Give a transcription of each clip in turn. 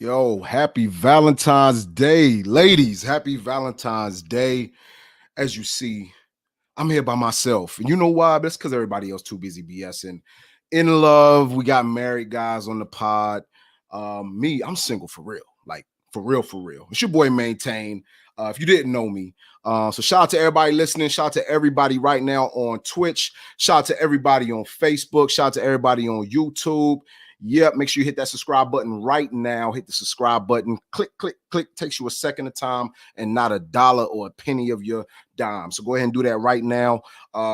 Yo, happy Valentine's Day. Ladies, happy Valentine's Day. As you see, I'm here by myself. And you know why? That's because everybody else too busy BSing. In love, we got married guys on the pod. Me, I'm single for real. Like, for real, for real. It's your boy Maynetayn. If you didn't know me. So shout out to everybody listening. Shout out to everybody right now on Twitch. Shout out to everybody on Facebook. Shout out to everybody on YouTube. Yep, make sure you hit that subscribe button right now. Hit the subscribe button. Click, click, click. Takes you a second of time and not a dollar or a penny of your dime. So go ahead and do that right now.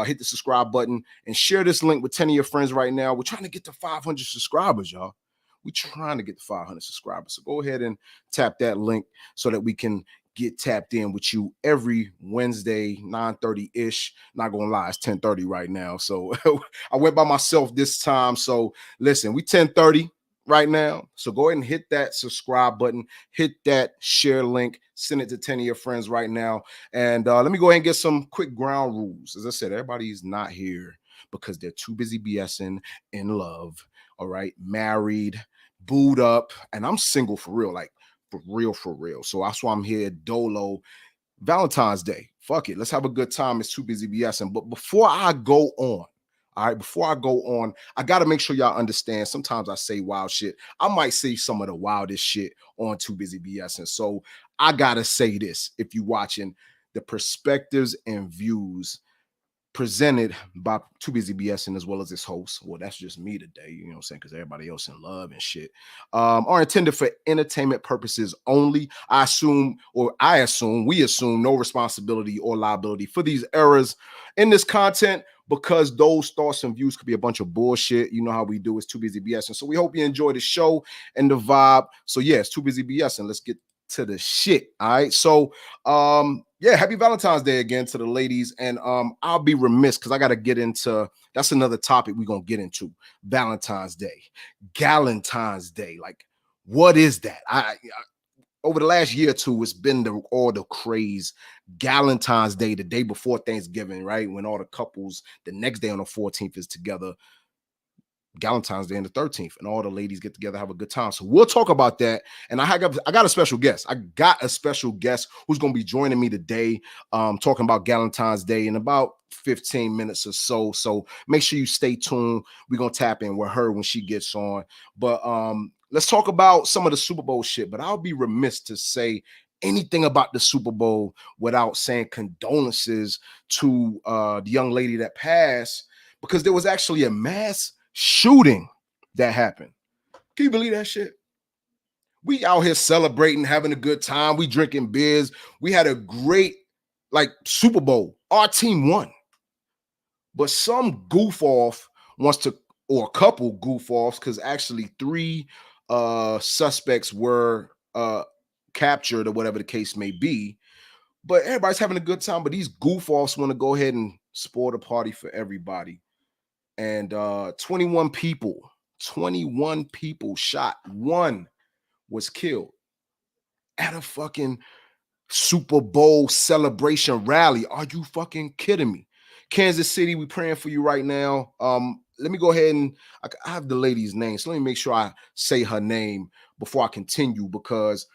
Hit the subscribe button and share this link with 10 of your friends right now. We're trying to get to 500 subscribers, y'all. We're trying to get to 500 subscribers. So go ahead and tap that link so that we can get tapped in with you every Wednesday, 9:30-ish. Not gonna lie, it's 10:30 right now. So I went by myself this time. So listen, we 10:30 right now. So go ahead and hit that subscribe button, hit that share link, send it to 10 of your friends right now. And let me go ahead and get some quick ground rules. As I said, everybody's not here because they're too busy BSing, in love, all right, married, booed up, and I'm single for real. Like, for real, for real. So that's why I'm here dolo. Valentine's Day. Fuck it. Let's have a good time. It's too busy BSing. But before I go on, all right, before I go on, I got to make sure y'all understand. Sometimes I say wild shit. I might say some of the wildest shit on Too Busy BSing. So I got to say this. If you're watching, the perspectives and views presented by Too Busy BSing as well as its host. Well, that's just me today, you know what I'm saying? Because everybody else in love and shit. Are intended for entertainment purposes only. We assume no responsibility or liability for these errors in this content because those thoughts and views could be a bunch of bullshit. You know how we do. It's Too Busy BSing. So we hope you enjoy the show and the vibe. So yeah, it's Too Busy BSing. Let's get to the shit. All right. So yeah, happy Valentine's Day again to the ladies. And I'll be remiss because I got to get into that's another topic we're gonna get into. Valentine's Day, Galentine's Day. Like, what is that? I over the last year or two, it's been all the craze. Galentine's Day, the day before Thanksgiving, right? When all the couples the next day on the 14th is together. Galentine's Day and the 13th, and all the ladies get together, have a good time. So we'll talk about that. And I got a special guest. I got a special guest who's going to be joining me today, talking about Galentine's Day in about 15 minutes or so. So make sure you stay tuned. We're going to tap in with her when she gets on. But let's talk about some of the Super Bowl shit. But I'll be remiss to say anything about the Super Bowl without saying condolences to the young lady that passed, because there was actually a mass shooting that happened. Can you believe that shit? We out here celebrating, having a good time. We drinking beers. We had a great Super Bowl. Our team won. But some goof off wants to, or a couple goof offs, because actually 3 suspects were captured or whatever the case may be. But everybody's having a good time. But these goof offs want to go ahead and spoil the party for everybody. And 21 people shot. 1 was killed at a fucking Super Bowl celebration rally. Are you fucking kidding me? Kansas City, we praying for you right now. Let me go ahead and I have the lady's name. So let me make sure I say her name before I continue, because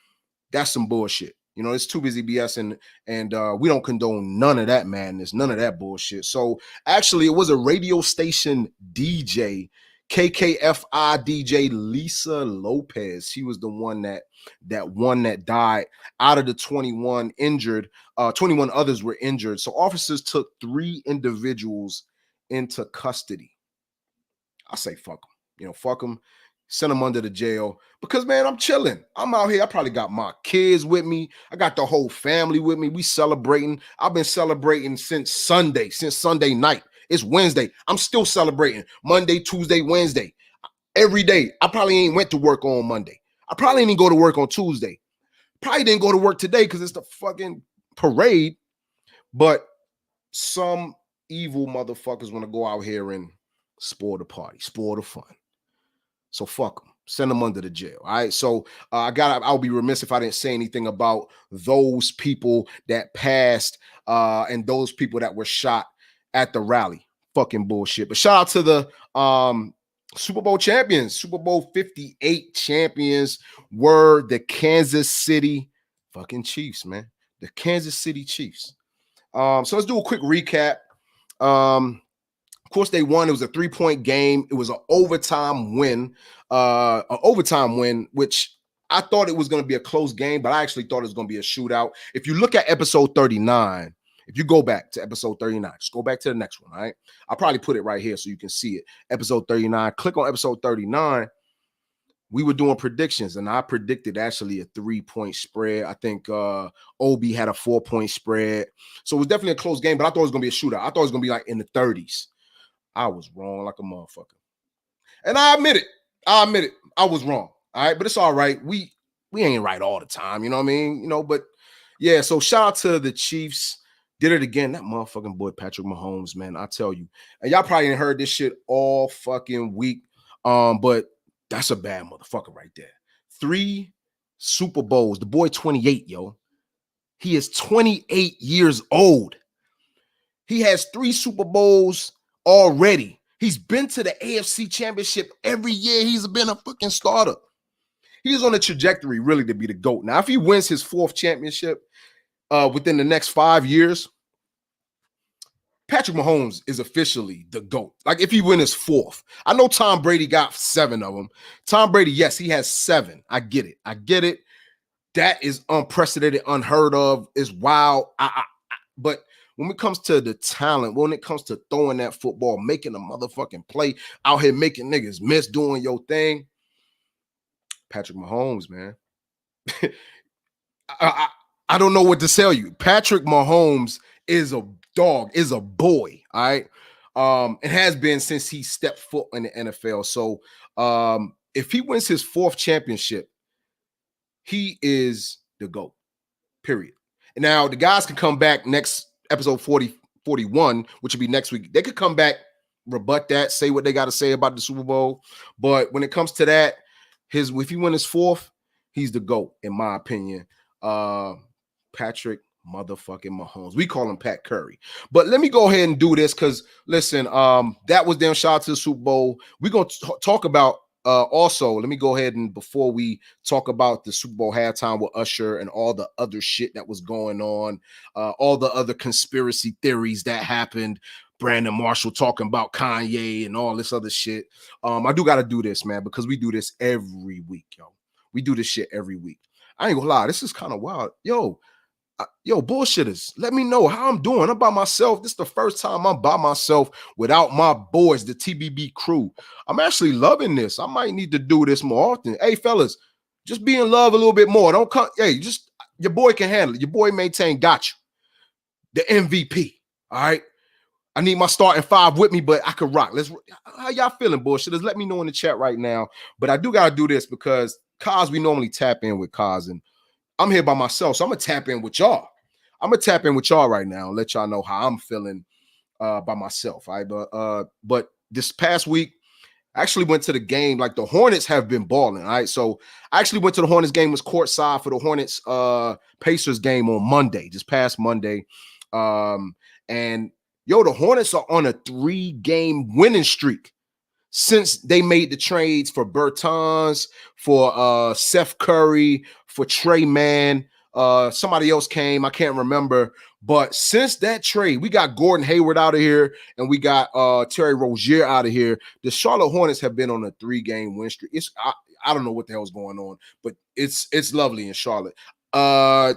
that's some bullshit. You know, it's Too Busy BS, and we don't condone none of that madness, none of that bullshit. So actually, it was a radio station DJ, KKFI DJ Lisa Lopez. She was the one that died. Out of the 21 injured, 21 others were injured. So officers took 3 individuals into custody. I say fuck them. You know, fuck them. Send them under the jail, because, man, I'm chilling. I'm out here. I probably got my kids with me. I got the whole family with me. We celebrating. I've been celebrating since Sunday night. It's Wednesday. I'm still celebrating Monday, Tuesday, Wednesday. Every day. I probably ain't went to work on Monday. I probably didn't go to work on Tuesday. Probably didn't go to work today because it's the fucking parade. But some evil motherfuckers want to go out here and spoil the party, spoil the fun. So fuck them. Send them under the jail. All right. So I'll be remiss if I didn't say anything about those people that passed and those people that were shot at the rally. Fucking bullshit. But shout out to the Super Bowl champions, Super Bowl 58 champions were the Kansas City fucking Chiefs, man. The Kansas City Chiefs. So let's do a quick recap. Of course, they won. It was a 3-point game. It was an overtime win. Which I thought it was going to be a close game, but I actually thought it was going to be a shootout. If you look at episode 39, if you go back to episode 39, just go back to the next one, all right? I'll probably put it right here so you can see it. Episode 39. Click on episode 39. We were doing predictions, and I predicted actually a 3-point spread. I think Obi had a 4-point spread. So it was definitely a close game, but I thought it was going to be a shootout. I thought it was going to be like in the 30s. I was wrong like a motherfucker. And I admit it. I was wrong. All right. But it's all right. We ain't right all the time. You know what I mean? You know, but yeah. So shout out to the Chiefs. Did it again. That motherfucking boy, Patrick Mahomes, man. I tell you. And y'all probably ain't heard this shit all fucking week. But that's a bad motherfucker right there. 3 Super Bowls. The boy 28, yo. He is 28 years old. He has 3 Super Bowls already. He's been to the AFC Championship every year. He's been a fucking starter. He's on a trajectory really to be the GOAT. Now, if he wins his 4th championship within the next 5 years, Patrick Mahomes is officially the GOAT. Like if he wins his 4th. I know Tom Brady got 7 of them. Tom Brady, yes, he has 7. I get it. That is unprecedented, unheard of. It's wild. But when it comes to the talent, when it comes to throwing that football, making a motherfucking play, out here making niggas miss doing your thing, Patrick Mahomes, man. I don't know what to tell you. Patrick Mahomes is a dog, is a boy, all right? It has been since he stepped foot in the NFL. So if he wins his 4th championship, he is the GOAT, period. And now the guys can come back next episode 41, which will be next week. They could come back, rebut that, say what they got to say about the Super Bowl. But when it comes to that, if he win his 4th, he's the GOAT, in my opinion. Patrick motherfucking Mahomes. We call him Pat Curry. But let me go ahead and do this because, listen, that was damn shout out to the Super Bowl. We're going to talk about also, let me go ahead and before we talk about the Super Bowl halftime with Usher and all the other shit that was going on, all the other conspiracy theories that happened, Brandon Marshall talking about Kanye and all this other shit. I do got to do this, man, because we do this every week, yo. We do this shit every week. I ain't gonna lie, this is kind of wild. Yo, bullshitters, let me know how I'm doing. I'm by myself. This is the first time I'm by myself without my boys, the TBB crew. I'm actually loving this. I might need to do this more often. Hey, fellas, just be in love a little bit more. Don't come. Hey, just your boy can handle it. Your boy Maynetayn got you. The MVP. All right. I need my starting 5 with me, but I could rock. How y'all feeling, bullshitters? Let me know in the chat right now. But I do gotta do this because Kaz, we normally tap in with Kaz, and I'm here by myself, so I'm gonna tap in with y'all. I'm gonna tap in with y'all right now and let y'all know how I'm feeling by myself. All right, but this past week, I actually went to the game. Like the Hornets have been balling. All right, so I actually went to the Hornets game. Was courtside for the Hornets Pacers game on Monday, just past Monday. And yo, the Hornets are on a 3-game winning streak since they made the trades for Bertans, for Seth Curry, for Trey Mann. Somebody else came, I can't remember. But since that trade, we got Gordon Hayward out of here, and we got Terry Rozier out of here. The Charlotte Hornets have been on a 3-game win streak. I don't know what the hell's going on, but it's lovely in Charlotte. I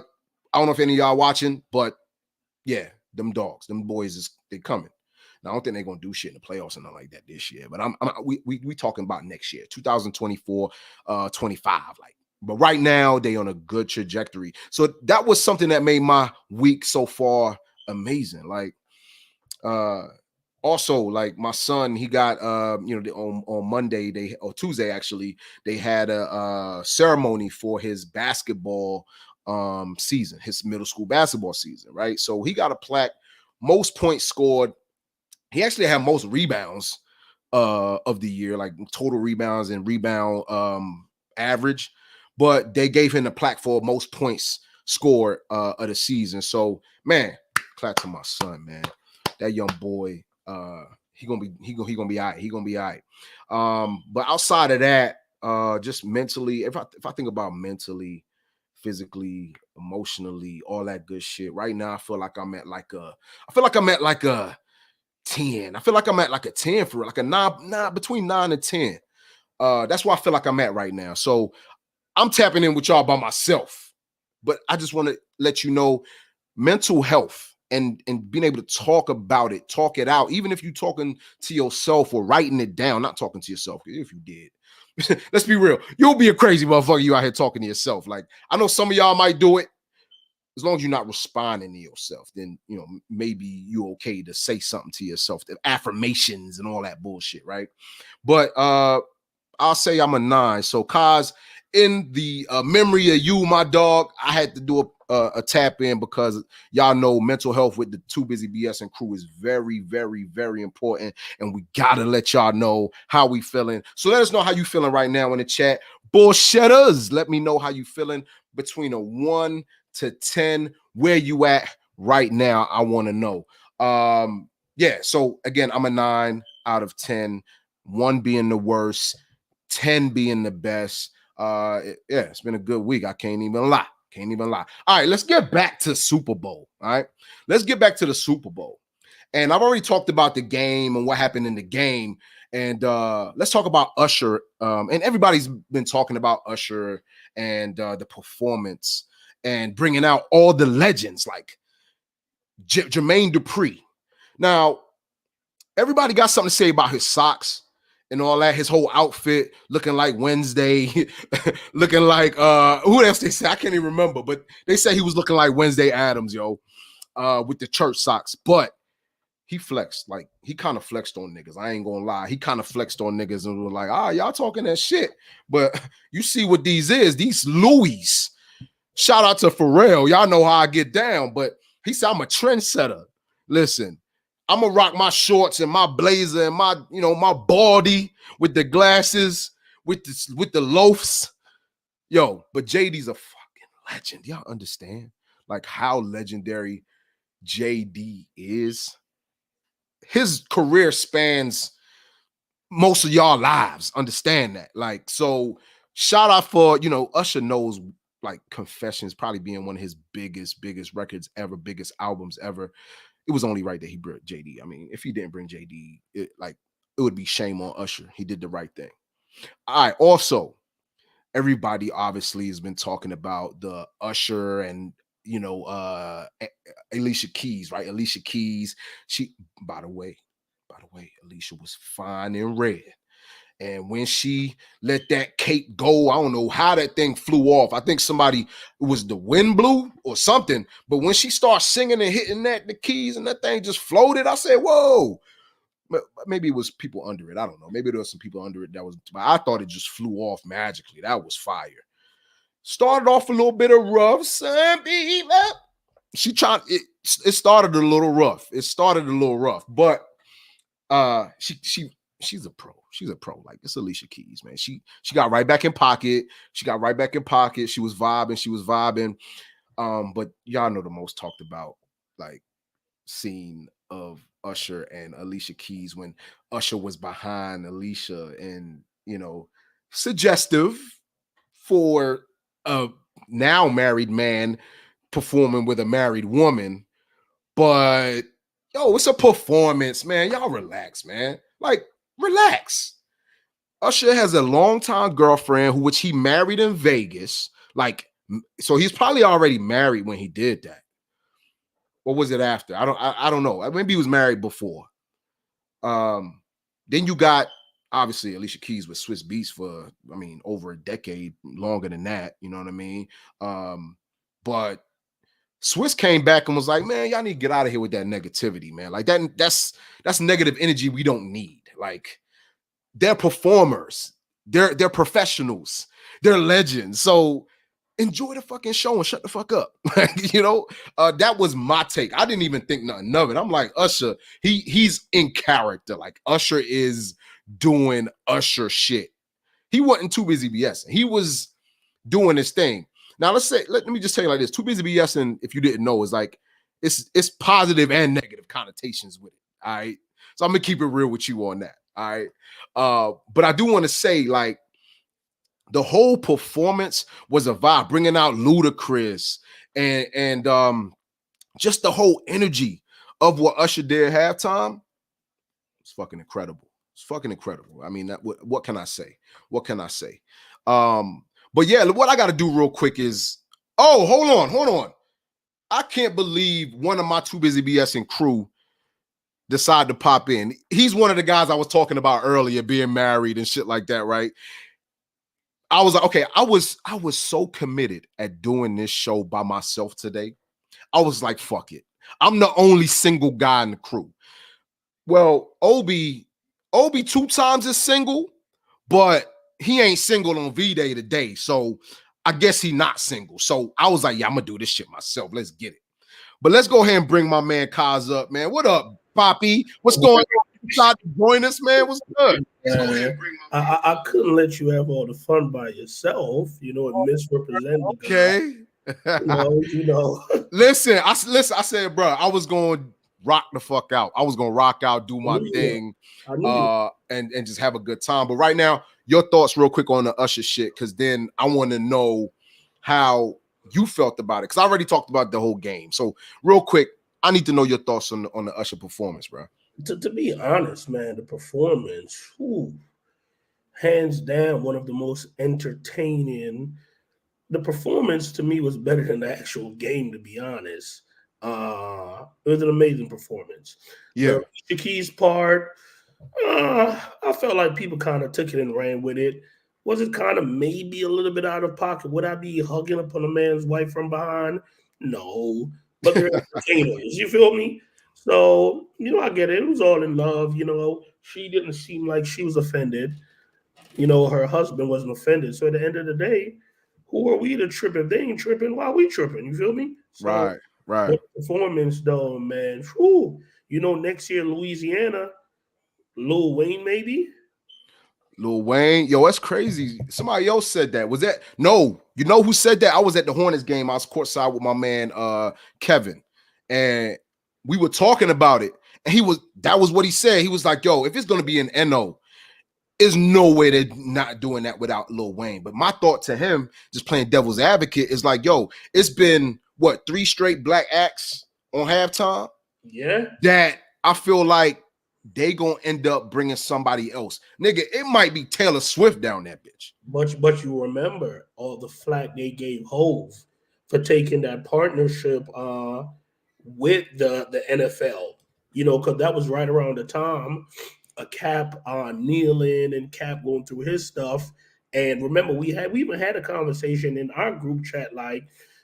don't know if any of y'all watching, but yeah, them dogs, them boys they coming. Now, I don't think they're gonna do shit in the playoffs and nothing like that this year. But we talking about next year, 2024, 25. Like, but right now they on a good trajectory. So that was something that made my week so far amazing. Like, also, like my son, he got on Monday or Tuesday actually, they had a ceremony for his basketball season, his middle school basketball season, right? So he got a plaque, most points scored. He actually had most rebounds of the year, like total rebounds and rebound average, but they gave him the plaque for most points scored of the season. So, man, clap to my son, man. That young boy, he gonna be all right. He gonna be all right. But outside of that, just mentally, if I think about mentally, physically, emotionally, all that good shit. Right now, I feel like I'm at like a 10. I feel like I'm at like a 10 for like a 9, between 9 and 10. That's where I feel like I'm at right now. So I'm tapping in with y'all by myself. But I just want to let you know mental health and being able to talk about it, talk it out, even if you're talking to yourself or writing it down, not talking to yourself. If you did, let's be real, you'll be a crazy motherfucker. You out here talking to yourself. Like, I know some of y'all might do it. As long as you're not responding to yourself, then, you know, maybe you're okay to say something to yourself, the affirmations and all that bullshit, right? But I'll say I'm a 9. So, Kaz, in the memory of you, my dog, I had to do a tap in because y'all know mental health with the Too Busy BS and crew is very, very, very important, and we gotta let y'all know how we feeling. So let us know how you feeling right now in the chat. Bullshitters, let me know how you feeling between a 1 to 10. Where you at right now? I want to know. Yeah. So again, I'm a 9 out of 10. 1 being the worst, 10 being the best. Yeah, it's been a good week. I can't even lie. All right, let's get back to Super Bowl. All right, let's get back to the Super Bowl. And I've already talked about the game and what happened in the game. And let's talk about Usher. And everybody's been talking about Usher and the performance and bringing out all the legends like Jermaine Dupri. Now, everybody got something to say about his socks and all that, his whole outfit looking like Wednesday, looking like who else they say? I can't even remember, but they say he was looking like Wednesday Addams, yo, with the church socks. But he flexed, like he kind of flexed on niggas. I ain't gonna lie. He kind of flexed on niggas and was like, y'all talking that shit. But you see what these Louis. Shout out to Pharrell. Y'all know how I get down, but he said I'm a trendsetter. Listen, I'm gonna rock my shorts and my blazer and my, my baldy with the glasses, with the loafs. Yo, but JD's a fucking legend. Y'all understand like how legendary JD is? His career spans most of y'all lives. Understand that. Like, so shout out for, Usher knows like Confessions probably being one of his biggest records ever, biggest albums ever. It was only right that he brought JD. I mean, if he didn't bring JD, it would be shame on Usher. He did the right thing. All right. Also, everybody obviously has been talking about the Usher and Alicia Keys, right? Alicia Keys. She, by the way, Alicia was fine in red. And when she let that cape go, I don't know how that thing flew off. I think it was the wind blew or something. But when she started singing and hitting the keys and that thing just floated, I said, whoa. Maybe it was people under it. I don't know. Maybe there was some people under it but I thought it just flew off magically. That was fire. Started off a little bit of rough. It started a little rough. But she's a pro. She's a pro. Like, it's Alicia Keys, man. She got right back in pocket. She was vibing. But y'all know the most talked about like scene of Usher and Alicia Keys when Usher was behind Alicia and, suggestive for a now married man performing with a married woman. But yo, it's a performance, man. Y'all relax, man. Like, relax. Usher has a longtime girlfriend which he married in Vegas. Like, so he's probably already married when he did that. Or was it after? I don't know. Maybe he was married before. Then you got obviously Alicia Keys with Swiss Beats for, over a decade, longer than that. You know what I mean? But Swiss came back and was like, man, y'all need to get out of here with that negativity, man. Like that's negative energy we don't need. Like, they're performers. They're professionals. They're legends. So enjoy the fucking show and shut the fuck up. That was my take. I didn't even think nothing of it. I'm like, Usher, he's in character. Like, Usher is doing Usher shit. He wasn't too busy BSing. He was doing his thing. Now, let me just tell you like this. Too busy BSing, if you didn't know, is like, it's positive and negative connotations with it. All right. So I'm gonna keep it real with you on that. All right. But I do want to say, like, the whole performance was a vibe, bringing out Ludacris and just the whole energy of what Usher did at halftime. It's fucking incredible. It's fucking incredible. I mean, what can I say? What can I say? But yeah, what I got to do real quick is, oh, hold on. I can't believe one of my Too Busy BSing crew decided to pop in. He's one of the guys I was talking about earlier, being married and shit like that, right? I was like, okay, I was so committed at doing this show by myself today. I was like, fuck it. I'm the only single guy in the crew. Well, Obi 2 times is single, but he ain't single on V-Day today. So I guess he not single. So I was like, yeah, I'm gonna do this shit myself. Let's get it. But let's go ahead and bring my man Kaz up, man. What up, Poppy? What's going on? You tried to join us, man. What's good? I couldn't let you have all the fun by yourself, you know, and misrepresent. Okay. You know. Listen, I said, bro, I was going to rock the fuck out. I was going to rock out, do my thing, and just have a good time. But right now, your thoughts real quick on the Usher shit, because then I want to know how you felt about it, because I already talked about the whole game. So real quick, I need to know your thoughts on the Usher performance, bro. To be honest, man, the performance, hands down, one of the most entertaining. The performance to me was better than the actual game, to be honest. It was an amazing performance. Yeah. The Keys part, I felt like people kind of took it and ran with it. Was it kind of maybe a little bit out of pocket? Would I be hugging up on a man's wife from behind? No. But they're entertainers, you feel me? So, you know, I get it. It was all in love, you know. She didn't seem like she was offended. You know, her husband wasn't offended. So at the end of the day, who are we to trip? If they ain't tripping, why we tripping? You feel me? So, right. Performance, though, man. Whew. You know, next year, Louisiana, Lil Wayne, maybe? Lil Wayne. Yo, that's crazy. Somebody else said that. Was that? No. You know who said that? I was at the Hornets game. I was courtside with my man, Kevin. And we were talking about it. And that was what he said. He was like, yo, if it's going to be an NO, there's no way they're not doing that without Lil Wayne. But my thought to him, just playing devil's advocate, is like, yo, it's been, 3 straight black acts on halftime? Yeah. That I feel like they gonna end up bringing somebody else. Nigga, it might be Taylor Swift down that bitch. But you remember all the flack they gave Hove for taking that partnership with the NFL, you know, because that was right around the time Cap kneeling and Cap going through his stuff. And remember, we even had a conversation in our group chat like,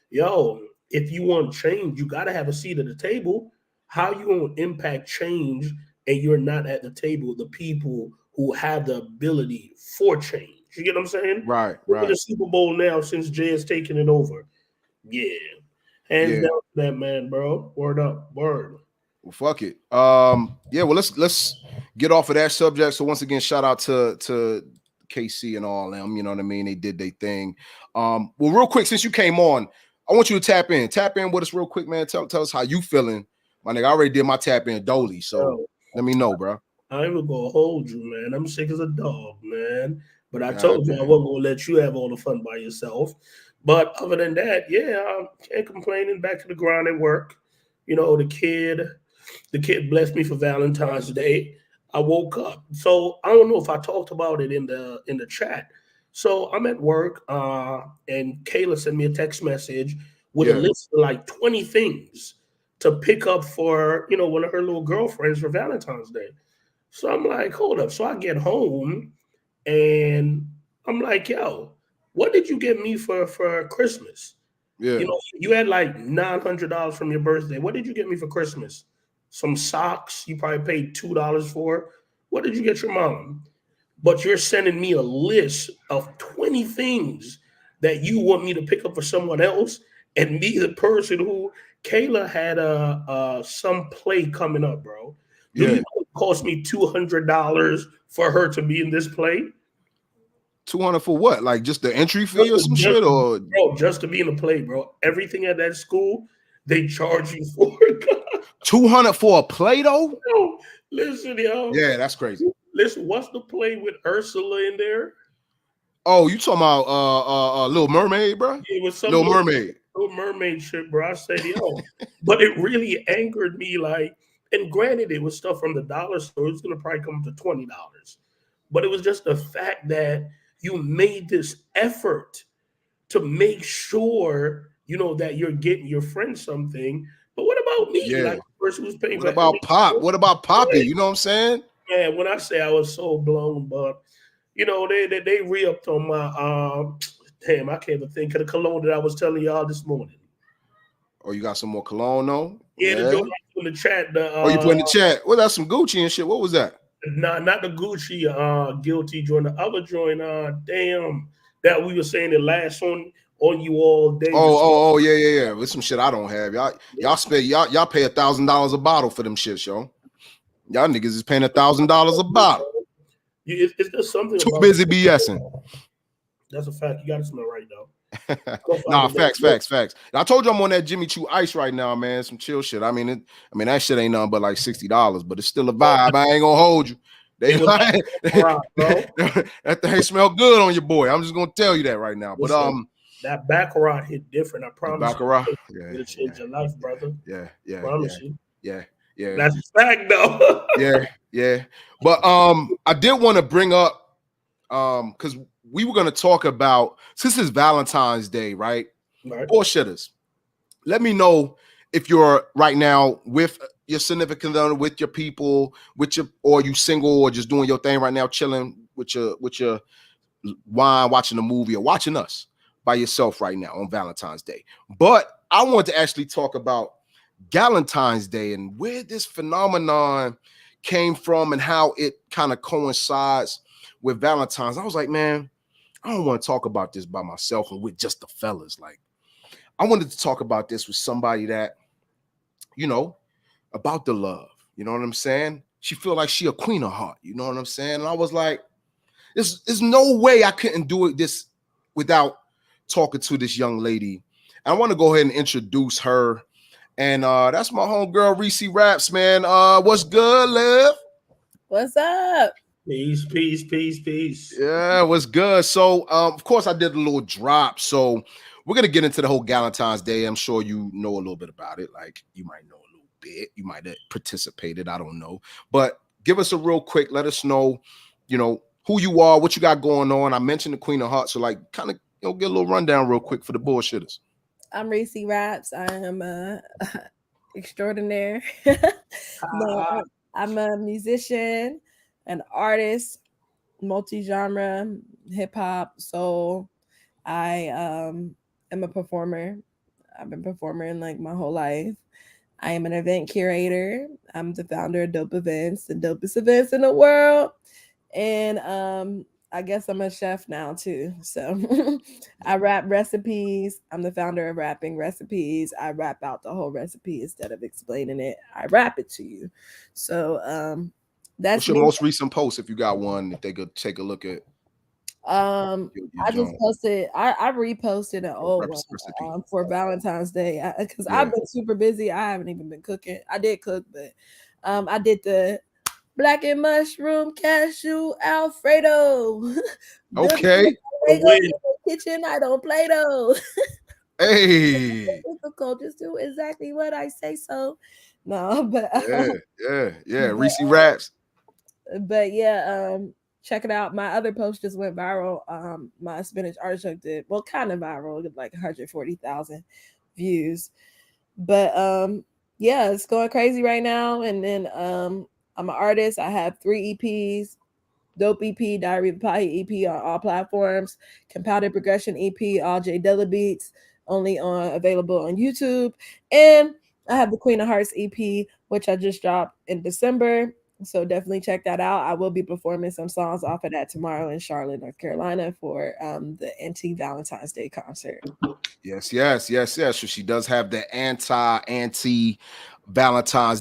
yo, if you want change, you got to have a seat at the table. How you going to impact change and you're not at the table, the people who have the ability for change? You get what I'm saying? Right. Look at the Super Bowl now since Jay has taken it over. Yeah. Hands down to that man, bro. Word up. Word. Well, fuck it. Yeah, well, let's get off of that subject. So once again, shout out to KC and all them. You know what I mean? They did their thing. Well, real quick, since you came on, I want you to tap in with us real quick, man. Tell us how you feeling. My nigga, I already did my tap in Dolly, so let me know, bro. I ain't gonna hold you, man. I'm sick as a dog, man. But I told you I wasn't gonna let you have all the fun by yourself. But other than that, yeah, I can't complain. Back to the grind at work. You know, the kid blessed me for Valentine's Day. I woke up. So I don't know if I talked about it in the chat. So I'm at work, and Kayla sent me a text message with a list of like 20 things to pick up for, you know, one of her little girlfriends for Valentine's Day. So I'm like, hold up. So I get home and I'm like, yo, what did you get me for Christmas? Yeah. You know, you had like $900 from your birthday. What did you get me for Christmas? Some socks you probably paid $2 for. What did you get your mom? But you're sending me a list of 20 things that you want me to pick up for someone else, and me, the person who Kayla had some play coming up, bro. Do you know it cost me $200 for her to be in this play? $200 for what? Like just the entry fee or some shit, or bro, just to be in the play, bro. Everything at that school, they charge you for. $200 for a play though? Listen, yo. Yeah, that's crazy. Listen, what's the play with Ursula in there? Oh, you talking about Little Mermaid, bro? It was some Little Mermaid. Little Mermaid shit, bro. I said, yo, but it really angered me. Like, and granted, it was stuff from the dollar store. It's gonna probably come to $20, but it was just the fact that you made this effort to make sure that you're getting your friend something. But what about me? Yeah. Like the person who's paying What for about Pop? What about Poppy? Yeah. You know what I'm saying? Man, when I say I was so blown, but they re-upped on my damn, I can't even think of the cologne that I was telling y'all this morning. Oh, you got some more cologne, though? Yeah, the joint in the chat. Oh, you put in the chat. Well, that's some Gucci and shit. What was that? Not the Gucci guilty joint. The other joint, damn, that we were saying the last on you all day. Oh, yeah. With some shit I don't have. Y'all spend y'all pay $1,000 a bottle for them shits, yo. Y'all niggas is paying $1,000 a bottle. It's just something too busy BSing. That's a fact. You got to smell right though. Nah, facts. I told you I'm on that Jimmy Choo Ice right now, man. Some chill shit. I mean, that shit ain't nothing but like $60, but it's still a vibe. I ain't gonna hold you. That thing smell good on your boy. I'm just gonna tell you that right now. But that Baccarat hit different. I promise. Baccarat, it'll change your life, brother. Yeah. Promise you. Yeah. That's a fact, though. yeah. But I did want to bring up because we were gonna talk about, since it's Valentine's Day, right? Bullshitters. Let me know if you're right now with your significant other, with your people, or you single, or just doing your thing right now, chilling with your wine, watching a movie, or watching us by yourself right now on Valentine's Day. But I want to actually talk about Galentine's Day and where this phenomenon came from and how it kind of coincides with Valentine's. I was like, man, I don't want to talk about this by myself and with just the fellas. Like, I wanted to talk about this with somebody that, about the love. You know what I'm saying? She feel like she a queen of heart. You know what I'm saying? And I was like, there's no way I couldn't do this without talking to this young lady. And I want to go ahead and introduce her. And that's my homegirl, Reecee Raps, man. What's good, Liv? What's up? Peace. Yeah, what's good? So, of course, I did a little drop. So we're going to get into the whole Galentine's Day. I'm sure you know a little bit about it. Like, you might know a little bit. You might have participated. I don't know. But give us a real quick. Let us know, who you are, what you got going on. I mentioned the Queen of Hearts. So, like, kind of, get a little rundown real quick for the bullshitters. I'm Reecee Raps. I am extraordinaire. No, I'm a musician, an artist, multi-genre, hip-hop, soul. I am a performer. I've been performing like my whole life. I am an event curator. I'm the founder of Dope Events, the dopest events in the world. And I guess I'm a chef now too. So I rap recipes. I'm the founder of Rapping Recipes. I rap out the whole recipe instead of explaining it. I rap it to you. So that's what's your most recent post, if you got one, if they could take a look at. I just posted. I reposted an old one for Valentine's Day because I've been super busy. I haven't even been cooking. I did cook, but I did the black and mushroom cashew Alfredo. Okay. Kitchen, I don't play those. Hey. Difficult. Just do exactly what I say. So no, but yeah. Reecee Raps. But yeah, check it out. My other post just went viral. My spinach artichoke did kind of viral, like 140,000 views. But yeah, it's going crazy right now. And then I'm an artist. I have 3 EPs, Dope EP, Diary of a Pie EP on all platforms, Compounded Progression EP, all J Dilla beats, only available on YouTube. And I have the Queen of Hearts EP, which I just dropped in December. So definitely check that out. I will be performing some songs off of that tomorrow in Charlotte, North Carolina for the anti-Valentine's Day concert. Yes. So she does have the anti-Valentine's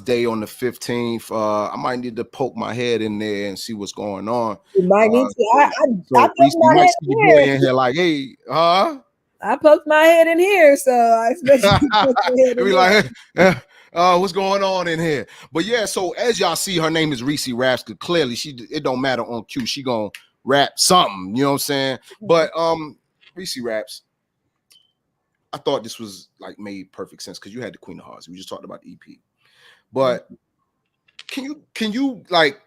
Day on the 15th. I might need to poke my head in there and see what's going on. You might need to. I might see your boy in here like, hey, I poked my head in here, so I expect you to poke your head in be like, What's going on in here? But yeah, so as y'all see, her name is Reecee Raps, because clearly it don't matter on cue. She gonna rap something, you know what I'm saying? But Reecee Raps, I thought this was like made perfect sense because you had the Queen of Hearts. We just talked about the EP. But can you like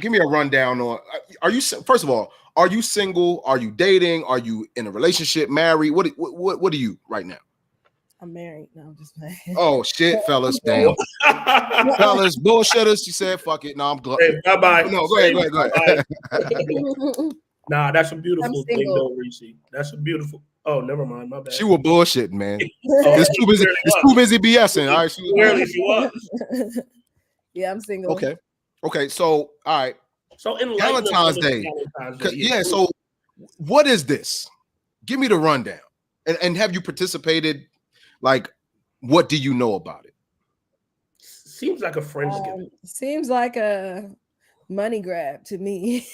give me a rundown on are you first of all, are you single? Are you dating? Are you in a relationship, married? What are you right now? I'm married. No, I'm just playing. Oh shit, fellas, damn. Fellas, bullshitters. She said, "Fuck it." No, I'm glad. Hey, bye-bye. No, go ahead. Nah, that's a beautiful thing, single. though, Reecee. That's a beautiful. Oh, never mind. My bad. She was bullshitting, man. Oh, It's too busy. It's too busy BSing. All right, clearly she was. Yeah, I'm single. Okay. So, all right. So in Galentine's Day. Yeah. So, what is this? Give me the rundown. And have you participated? Like, what do you know about it? Seems like a Friendsgiving. Seems like a money grab to me.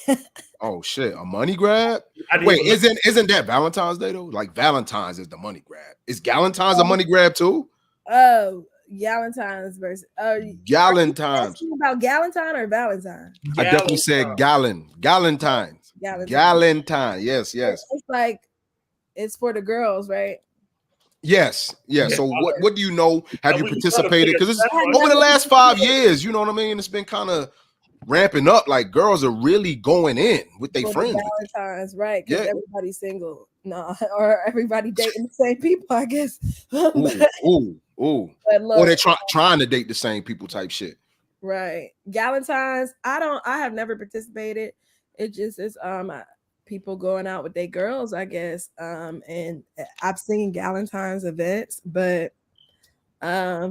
Oh shit, a money grab? Wait, isn't that Valentine's Day though? Like Valentine's is the money grab. Is Galentine's a money grab too? Oh, Galentine's versus Galentine's. About Galentine or Valentine? I definitely said Galentines. Galentine. Yes. It's like it's for the girls, right? Yes. So what do you know? Have you participated? Because it's over the last 5 years, you know what I mean? It's been kind of ramping up. Like girls are really going in with their friends. Valentine's, right? Because everybody's single. No, or everybody dating the same people, I guess. Ooh. Or they're trying to date the same people type shit. Right. Galentine's, I have never participated. It just is people going out with their girls, I guess. And I've seen Galentine's events, but I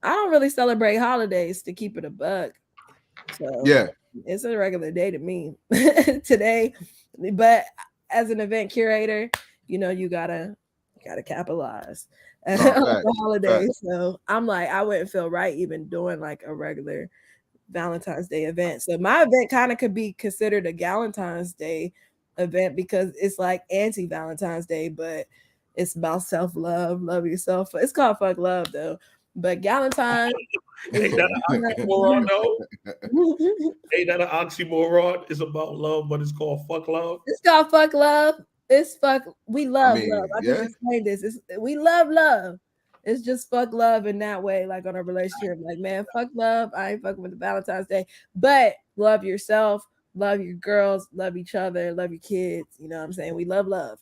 don't really celebrate holidays, to keep it a buck. So yeah, it's a regular day to me today. But as an event curator, you gotta capitalize on the holidays. So I'm like, I wouldn't feel right even doing like a regular Valentine's Day event. So my event kind of could be considered a Galentine's Day event because it's like anti-Valentine's Day, but it's about self-love, love yourself. It's called Fuck Love though. But Galentine ain't that an oxymoron though? Ain't that an oxymoron? It's about love, but it's called Fuck Love. It's called Fuck Love. It's fuck. We love love. I can explain this. We love love. It's just fuck love in that way, like on a relationship. Like, man, fuck love. I ain't fucking with the Valentine's Day, but love yourself, love your girls, love each other, love your kids. You know what I'm saying? We love love.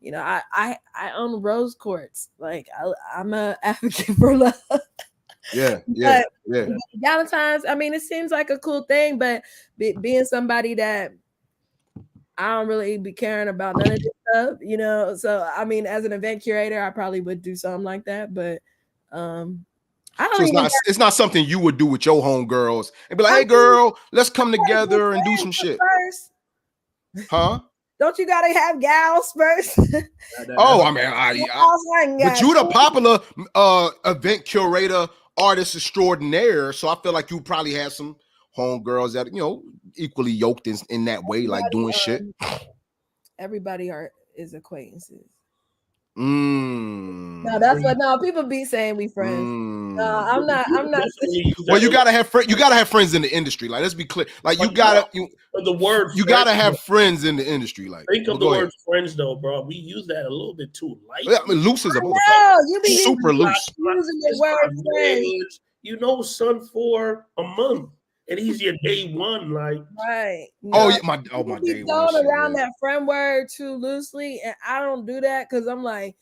I own rose quartz. Like I'm a advocate for love. Yeah. Galentine's, I mean, it seems like a cool thing, but being somebody that I don't really be caring about none of this stuff, So I mean, as an event curator, I probably would do something like that, but I don't. So it's not something you would do with your homegirls and be like, "Hey, girl, let's come together and do some shit." First. Huh? Don't you gotta have gals first? Oh, I mean, but you the popular event curator, artist extraordinaire, so I feel like you probably have some homegirls that equally yoked in that way, like doing shit. Everybody is acquaintances. No, that's what. No, people be saying we friends. No, I'm not. Well, you gotta have friends. You gotta have friends in the industry. Like, let's be clear. Like, the word. You gotta have friends in the industry. Like, think of the word friends, though, bro. We use that a little bit too light. I mean, loose is a you be super loose. Using the word friends. Son, for a month. And he's your day one, like right. No, my day one. Around that friend word too loosely, and I don't do that because I'm like,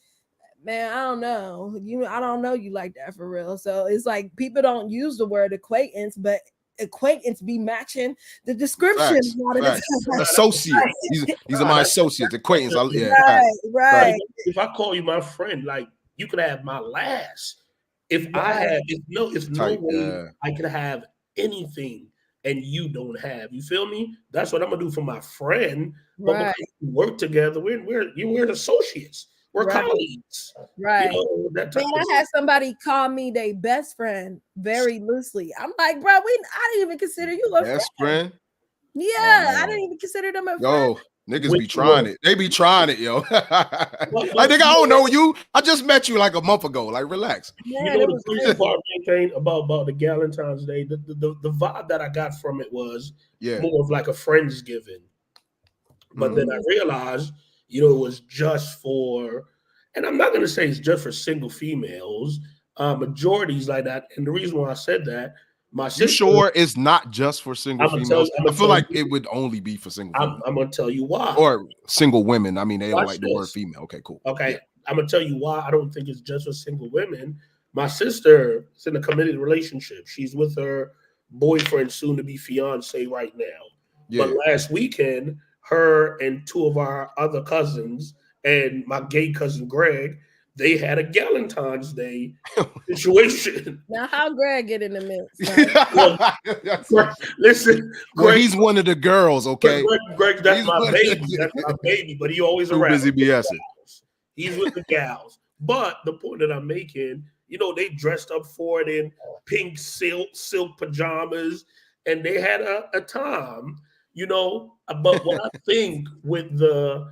man, I don't know. I don't know you like that for real. So it's like people don't use the word acquaintance, but acquaintance be matching the description. Associate. These are my associates. Acquaintance. Right. If I call you my friend, like you could have my last. If I had, it's no way I could have anything and you don't have. You feel me? That's what I'm gonna do for my friend. But because we work together, we're associates. We're colleagues. Right. I had somebody call me their best friend very loosely. I'm like, bro, I didn't even consider you a best friend. Yeah, I didn't even consider them a friend. Niggas be trying it. They be trying it, yo. Like, nigga, I don't know you. I just met you like a month ago. Like, relax. You know the crazy part, Maynetayn, about the Galentine's Day, the vibe that I got from it was more of like a Friendsgiving. But then I realized, you know, it was just for, and I'm not going to say it's just for single females. Majorities like that. And the reason why I said that, my sister. You sure it's not just for single females? I feel like it would only be for single females. I'm going to tell you why. Or single women. I mean, they don't like the word female. Okay, cool. Okay. Yeah. I'm going to tell you why I don't think it's just for single women. My sister is in a committed relationship. She's with her boyfriend, soon to be fiance right now. Yeah. But last weekend, her and two of our other cousins and my gay cousin Greg, they had a Galentine's Day situation. Now, how Greg get in the mix? Well, listen, Greg, he's one of the girls, okay? Greg, that's my baby. That's my baby, but he always around. Busy BSing. He's with the gals. But the point that I'm making, you know, they dressed up for it in pink silk pajamas, and they had a time, you know. But what I think with the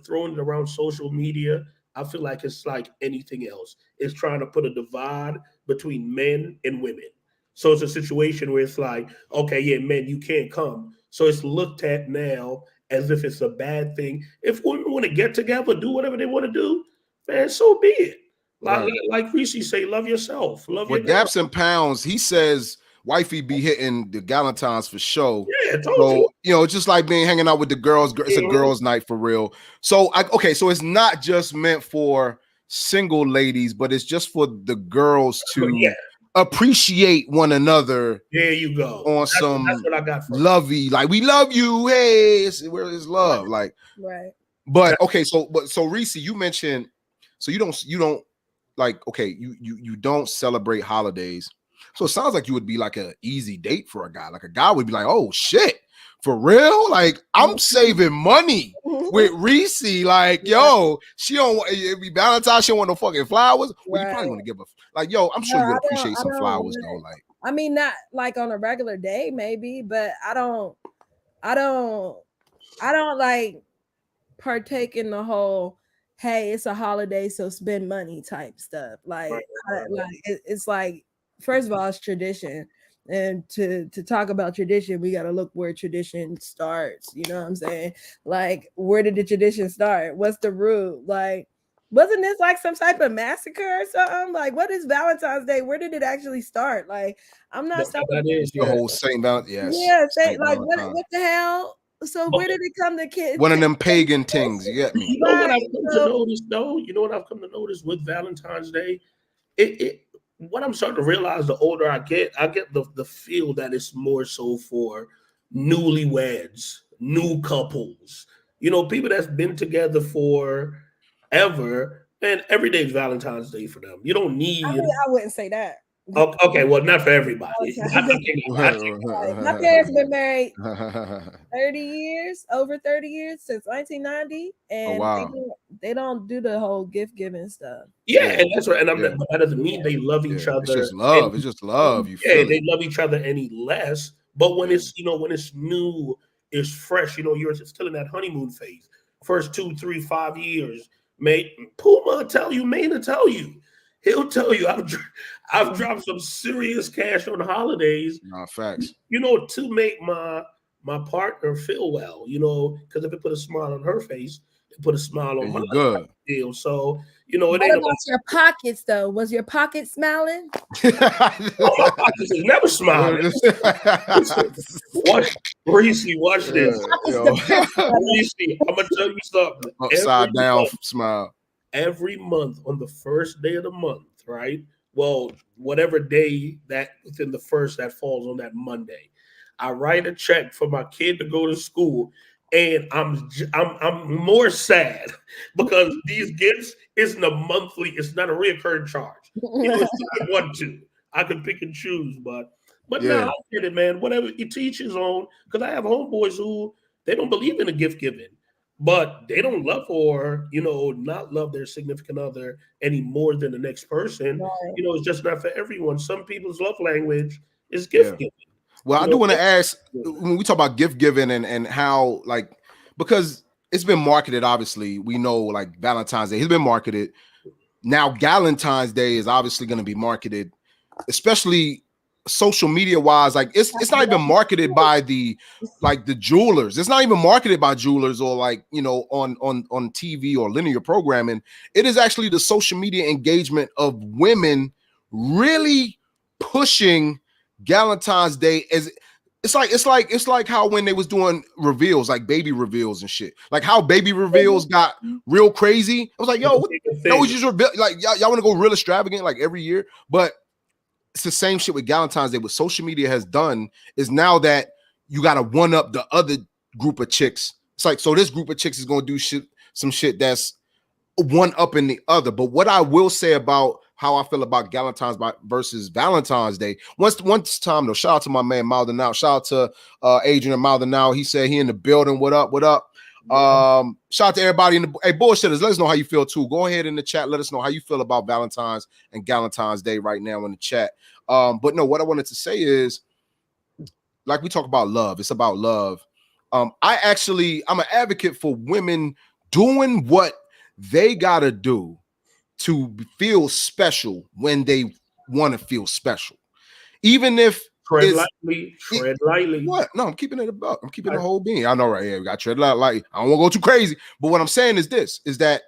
throwing it around social media, I feel like it's like anything else. It's trying to put a divide between men and women. So it's a situation where it's like, okay, yeah, men, you can't come. So it's looked at now as if it's a bad thing. If women want to get together, do whatever they want to do, man, so be it. Like Reecee say, love yourself. Love your Daps and Pounds, he says wifey be hitting the Galentines for show. Yeah, so you know, it's just like being hanging out with the girls. It's a girls' night for real. So so it's not just meant for single ladies, but it's just for the girls to appreciate one another. There you go. On that's what I got from lovey, like we love you. Hey, where is love? Like right. But okay, so Reecee, you mentioned so you don't like you don't celebrate holidays. So it sounds like you would be like an easy date for a guy. Like a guy would be like, oh shit, for real? Like I'm saving money with Reecee. Like, yo, she don't want it be Valentine's, she don't want no fucking flowers. Well, you probably want to give her like, yo, I'm sure you would appreciate some flowers though. Like, I mean, not like on a regular day, maybe, but I don't like partake in the whole hey, it's a holiday, so spend money type stuff. Like, it's like, first of all, it's tradition. And to talk about tradition, we got to look where tradition starts. You know what I'm saying? Like, where did the tradition start? What's the root? Like, wasn't this like some type of massacre or something? Like, what is Valentine's Day? Where did it actually start? Like, I'm not that is the whole Saint Valentine's. Yes. Yeah, like, what the hell? So where did it come to kids? One of them pagan things, you get me? You know what I've come to notice, though? You know what I've come to notice with Valentine's Day? What I'm starting to realize, the older I get the feel that it's more so for newlyweds, new couples, you know, people that's been together for ever, and every day is Valentine's Day for them. You don't need. I wouldn't say that. Okay, well, not for everybody. My parents been married 30 years, over 30 years, since 1990, and they don't do the whole gift giving stuff. Yeah, and that's right. And that doesn't mean they love each other. It's just love. It's just love. They love each other any less. But when it's when it's new, it's fresh. You know, you're still in that honeymoon phase. First 2, 3, 5 years, mate. Puma tell you, Maynetayn tell you. He'll tell you, I've dropped some serious cash on holidays. No, facts. You know, to make my partner feel well, you know, because if it put a smile on her face, it put a smile on my good deal. So, you know, it what ain't about your pockets, though? Was your pocket smiling? My pockets is never smiling. Reecee, watch this. Reecee, I'm going to tell you something. Upside down smile. Every month on the first day of the month, right? Well, whatever day that within the first that falls on that Monday, I write a check for my kid to go to school, and I'm more sad because these gifts isn't a monthly, it's not a reoccurring charge. I want to, I can pick and choose, but now I get it, man. Whatever, it teaches on, because I have homeboys who they don't believe in the gift giving. But they don't love or, you know, not love their significant other any more than the next person. Right. You know, it's just not for everyone. Some people's love language is gift giving. Well, I do want to ask, when we talk about gift giving and how, like, because it's been marketed. Obviously, we know like Valentine's Day has been marketed. Now, Galentine's Day is obviously going to be marketed, especially social media wise. Like it's not even marketed by the jewelers. It's not even marketed by jewelers or like, you know, on TV or linear programming. It is actually the social media engagement of women really pushing Galentine's Day as it's like how when they was doing reveals, like baby reveals and shit, like how baby reveals got real crazy. I was like, yo, that was just like y'all want to go real extravagant like every year, but it's the same shit with Galentine's Day. What social media has done is now that you got to one up the other group of chicks. It's like, so this group of chicks is going to do some shit that's one up in the other. But what I will say about how I feel about Galentine's versus Valentine's Day. Once time though, shout out to my man Maldonado. Shout out to Adrian Maldonado. He said he in the building. What up? What up? Shout out to everybody in the bullshitters. Let us know how you feel too. Go ahead in the chat. Let us know how you feel about Valentine's and Galentine's Day right now in the chat. But no, what I wanted to say is, like we talk about love. It's about love. I'm an advocate for women doing what they gotta do to feel special when they want to feel special, even if tread lightly. What? No, I'm keeping it about. I'm keeping the whole being. I know, right here. We got tread lightly. I don't want to go too crazy, but what I'm saying is this: is that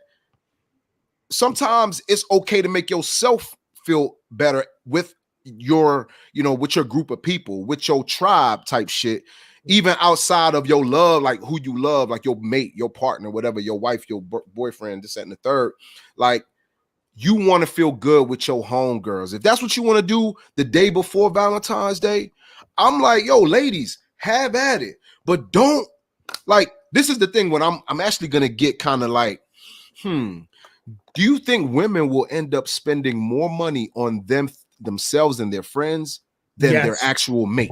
sometimes it's okay to make yourself feel better with your, you know, with your group of people, with your tribe type shit. Even outside of your love, like who you love, like your mate, your partner, whatever, your wife, your boyfriend, this, that, and the third. Like, you want to feel good with your homegirls. If that's what you want to do the day before Valentine's Day, I'm like, yo, ladies, have at it. But don't, like, this is the thing when I'm actually going to get kind of like, do you think women will end up spending more money on themselves and their friends than their actual mate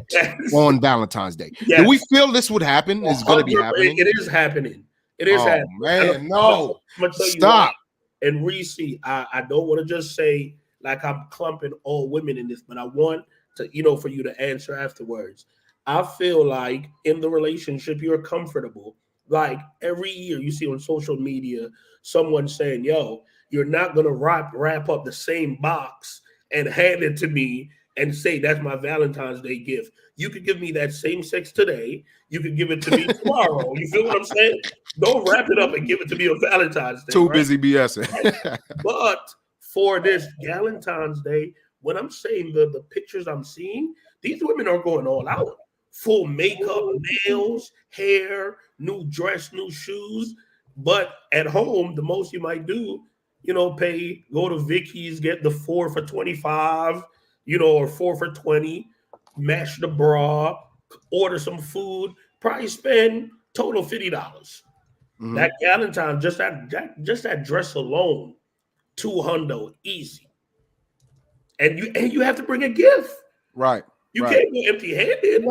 on Valentine's Day? Do we feel this would happen? It's going to be happening. It is happening. It is happening. Man, no. I'm gonna tell Stop. And Reecee, I don't want to just say like I'm clumping all women in this, but I want to, you know, for you to answer afterwards. I feel like in the relationship you're comfortable. Like every year you see on social media someone saying, yo, you're not gonna wrap up the same box and hand it to me and say that's my Valentine's Day gift. You could give me that same sex today. You could give it to me tomorrow. You feel what I'm saying? Don't wrap it up and give it to me on Valentine's Day. Too busy BSing. Right? But for this Galentine's Day, when I'm saying the pictures I'm seeing, these women are going all out. Full makeup, nails, hair, new dress, new shoes. But at home, the most you might do, you know, go to Vicky's, get the 4 for $25, you know, or 4 for $20, match the bra, order some food, probably spend total $50. Mm-hmm. That Galentine, just that dress alone, $200 easy. And you have to bring a gift. Right. You can't go empty-handed.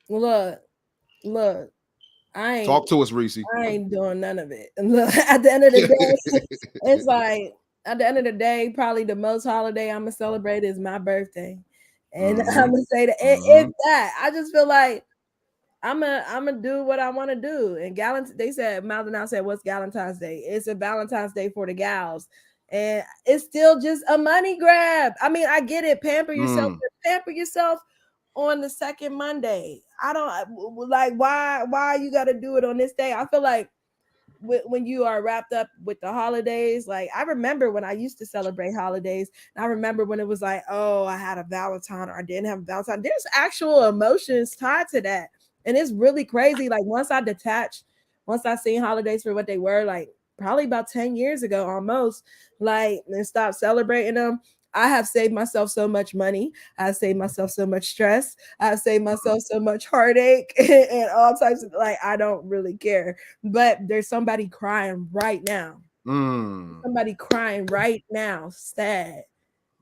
Look. Talk to us, Reecee. I ain't doing none of it. Look, at the end of the day, it's like at the end of the day, probably the most holiday I'm gonna celebrate is my birthday. And I'm gonna say that if that, I just feel like I'm gonna do what I want to do. And they said, Maldonado said, what's Galentine's Day? It's a Valentine's Day for the gals. And it's still just a money grab. I mean, I get it. Pamper yourself on the second Monday. I don't like why you got to do it on this day. I feel like when you are wrapped up with the holidays, like I remember when I used to celebrate holidays. And I remember when it was like, oh, I had a Valentine or I didn't have a Valentine. There's actual emotions tied to that. And it's really crazy. Like once I seen holidays for what they were, like probably about 10 years ago almost, like, and stopped celebrating them, I have saved myself so much money. I've saved myself so much stress. I've saved myself so much heartache and all types of, like, I don't really care. But there's somebody crying right now. Somebody crying right now, sad.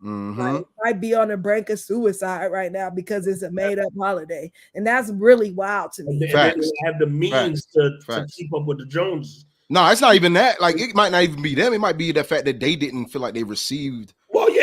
Like, might be on the brink of suicide right now because it's a made-up holiday. And that's really wild to me. They have the means to keep up with the Joneses. No, it's not even that. Like, it might not even be them. It might be the fact that they didn't feel like they received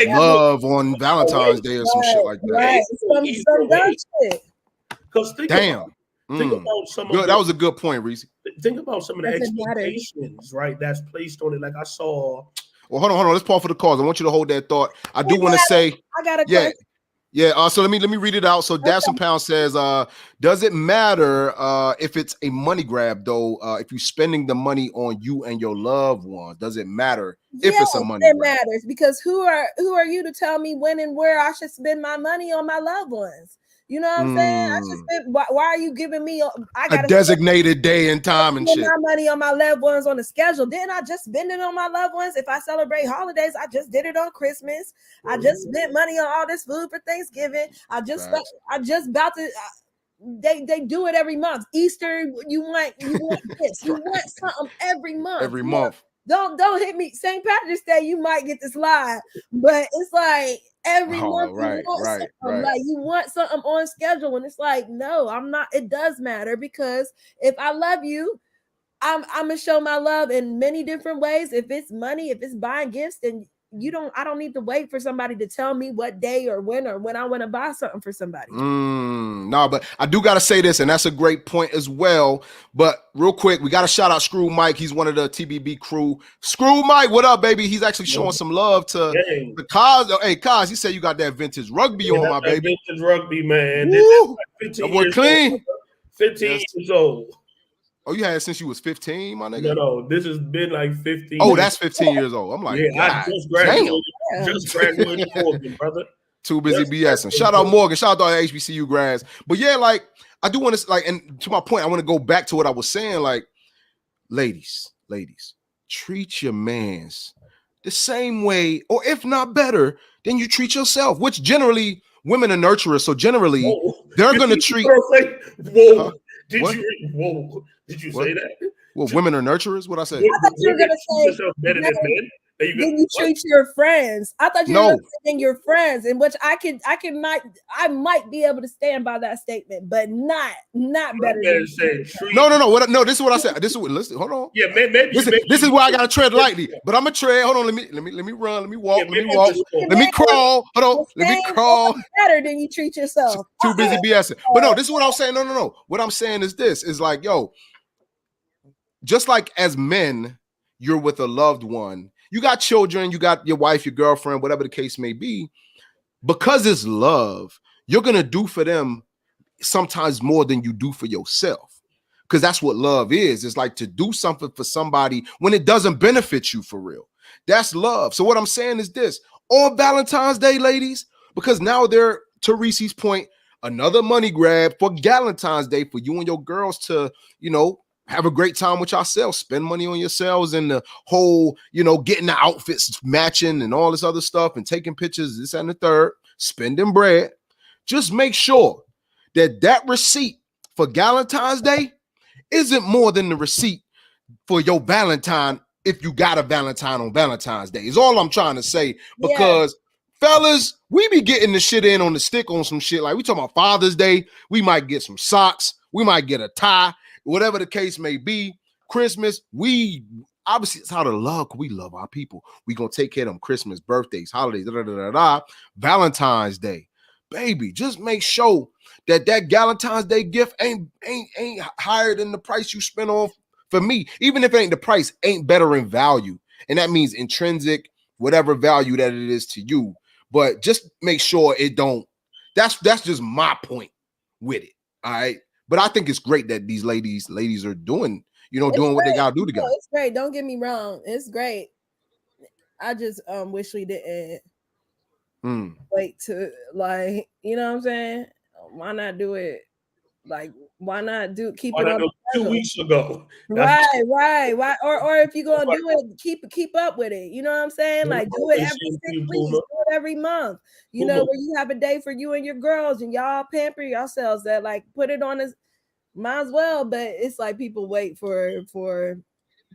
love on Valentine's Day or some shit like that. Right. Some dumb shit. Because think about some that was a good point, Reecee. think about some of the Doesn't matter. expectations, right? That's placed on it. Like I saw. Well, hold on. Let's pause for the cause. I want you to hold that thought. I do want to say, I got a question. Yeah. So let me read it out. So Dash and Pound says, does it matter if it's a money grab though? If you're spending the money on you and your loved ones, does it matter if it's a money grab? It matters, because who are you to tell me when and where I should spend my money on my loved ones? You know what I'm saying? I should spend, why are you giving me a designated day and time and shit? My money on my loved ones on the schedule. Didn't I just spend it on my loved ones? If I celebrate holidays, I just did it on Christmas. I just spent money on all this food for Thanksgiving. I just about to. They do it every month. Easter, you want this. You want something every month. Every month. Don't hit me. St. Patrick's Day, you might get the slide, but it's like every month right. Like you want something on schedule, and it's like, no, I'm not. It does matter, because if I love you, I'm gonna show my love in many different ways. If it's money, if it's buying gifts, then I don't need to wait for somebody to tell me what day or when I want to buy something for somebody. No, but I do got to say this, and that's a great point as well. But real quick, we got to shout out Skrued Mike. He's one of the TBB crew. Skrued Mike, what up, baby? He's actually showing some love to the Kaz. Hey, Kaz, he said you got that vintage rugby on, my baby. Vintage rugby, man. Woo! That boy clean. 15 years old. Oh, you had it since you was 15, my nigga? No, this has been like 15. Oh, that's 15 years old. I'm like, I just graduated Morgan, brother. Too busy BSing. Shout out Morgan. Shout out to all the HBCU grads. But yeah, like, I do want to, like, and to my point, I want to go back to what I was saying. Like, ladies, treat your mans the same way, or if not better, than you treat yourself, which generally women are nurturers. So generally, they're going to treat. Did you say that? Well, women are nurturers. What I said? I thought you were gonna say better than men. Then you treat your friends. I thought you were saying your friends, in which I might be able to stand by that statement, but not better. No. This is what I said. This is what. Listen, hold on. Yeah, maybe. This is where I gotta tread lightly, but I'm gonna tread. Hold on. Let me run. Let me walk. Let me walk. Let me crawl. Hold on. Let me crawl. Better than you treat yourself. Too busy BSing. But no, this is what I'm saying. No. What I'm saying is this: is like, yo, just like as men, you're with a loved one. You got children, you got your wife, your girlfriend, whatever the case may be. Because it's love, you're going to do for them sometimes more than you do for yourself. Because that's what love is. It's like to do something for somebody when it doesn't benefit you for real. That's love. So what I'm saying is this. On Valentine's Day, ladies, because now they're, to Reese's point, another money grab for Galentine's Day for you and your girls to, have a great time with yourselves, spend money on yourselves, and the whole, getting the outfits matching and all this other stuff and taking pictures, this and the third, spending bread. Just make sure that receipt for Galentine's Day isn't more than the receipt for your Valentine if you got a Valentine on Valentine's Day, is all I'm trying to say. Because fellas, we be getting the shit in on the stick on some shit. Like we talking about Father's Day, we might get some socks, we might get a tie, whatever the case may be. Christmas, we obviously, it's out of love. We love our people. We gonna take care of them Christmas, birthdays, holidays, Valentine's Day, baby. Just make sure that Galentine's Day gift ain't higher than the price you spend on for me. Even if it ain't the price, ain't better in value, and that means intrinsic, whatever value that it is to you. But just make sure it don't. That's just my point with it. All right. But I think it's great that these ladies are doing, doing what they gotta do together. It's great. Don't get me wrong. It's great. I just wish we didn't wait to, like, you know what I'm saying? Why not do it? Like, why not keep it on 2 weeks ago? Right. Why? Or if you're gonna do it, keep up with it. You know what I'm saying? Like, do it every 6 weeks, do it every month. Where you have a day for you and your girls, and y'all pamper yourselves. That, like, put it on as might as well. But it's like people wait for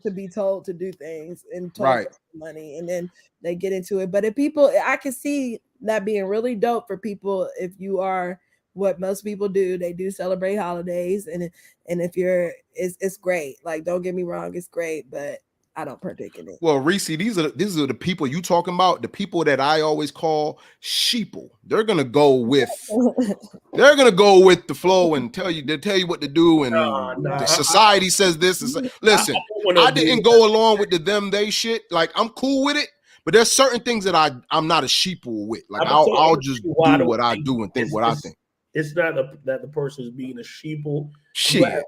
to be told to do things and told money, and then they get into it. But if people, I can see that being really dope for people if you are what most people do. They do celebrate holidays, and if you're, it's great. Like, don't get me wrong, it's great, but I don't partake in it. Well, Reecee, these are the people you talking about. The people that I always call sheeple. They're gonna go with the flow and tell you what to do. And the society says this. Listen, I didn't go along with the them they shit. Like I'm cool with it, but there's certain things that I'm not a sheeple with. Like I'll just do what I do and think what I think. It's not that the person is being a sheeple. Shit.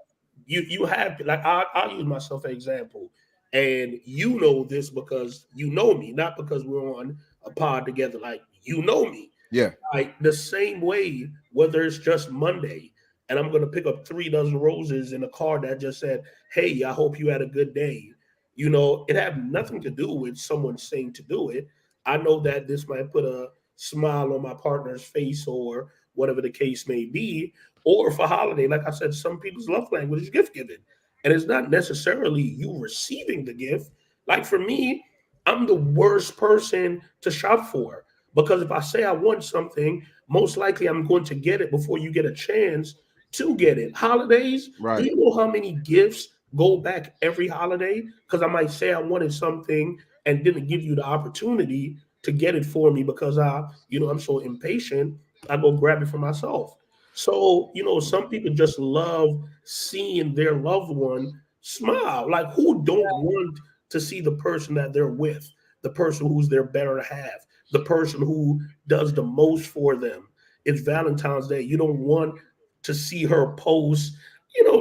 You have like I'll use myself as an example. And you know this because you know me, not because we're on a pod together. Like, you know me. Yeah. Like the same way, whether it's just Monday and I'm going to pick up 3 dozen roses in a card that just said, hey, I hope you had a good day. You know, it had nothing to do with someone saying to do it. I know that this might put a smile on my partner's face or whatever the case may be. Or for holiday, like I said, some people's love language is gift giving. And it's not necessarily you receiving the gift. Like for me, I'm the worst person to shop for because if I say I want something, most likely I'm going to get it before you get a chance to get it. Holidays, right. Do you know how many gifts go back every holiday? Because I might say I wanted something and didn't give you the opportunity to get it for me because I'm so impatient. I go grab it for myself. So, some people just love seeing their loved one smile. Like, who don't want to see the person that they're with, the person who's their better half, the person who does the most for them? It's Valentine's Day. You don't want to see her post.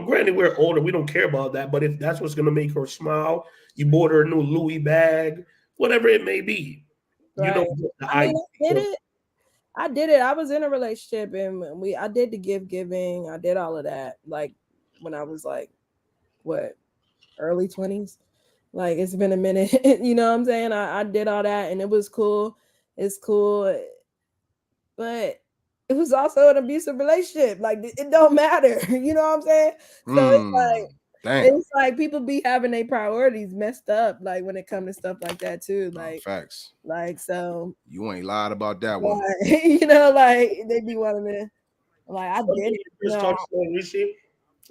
Granted, we're older. We don't care about that. But if that's what's going to make her smile, you bought her a new Louis bag, whatever it may be. Right. I did it. I was in a relationship and I did the gift giving. I did all of that. Like when I was like, early 20s. Like it's been a minute. You know what I'm saying? I did all that and it was cool. It's cool. But it was also an abusive relationship. Like it don't matter. You know what I'm saying? So it's like people be having their priorities messed up, like when it comes to stuff like that too. Like facts. Like so you ain't lied about that one. Like they be wanting to like I did just touched on, Reecee,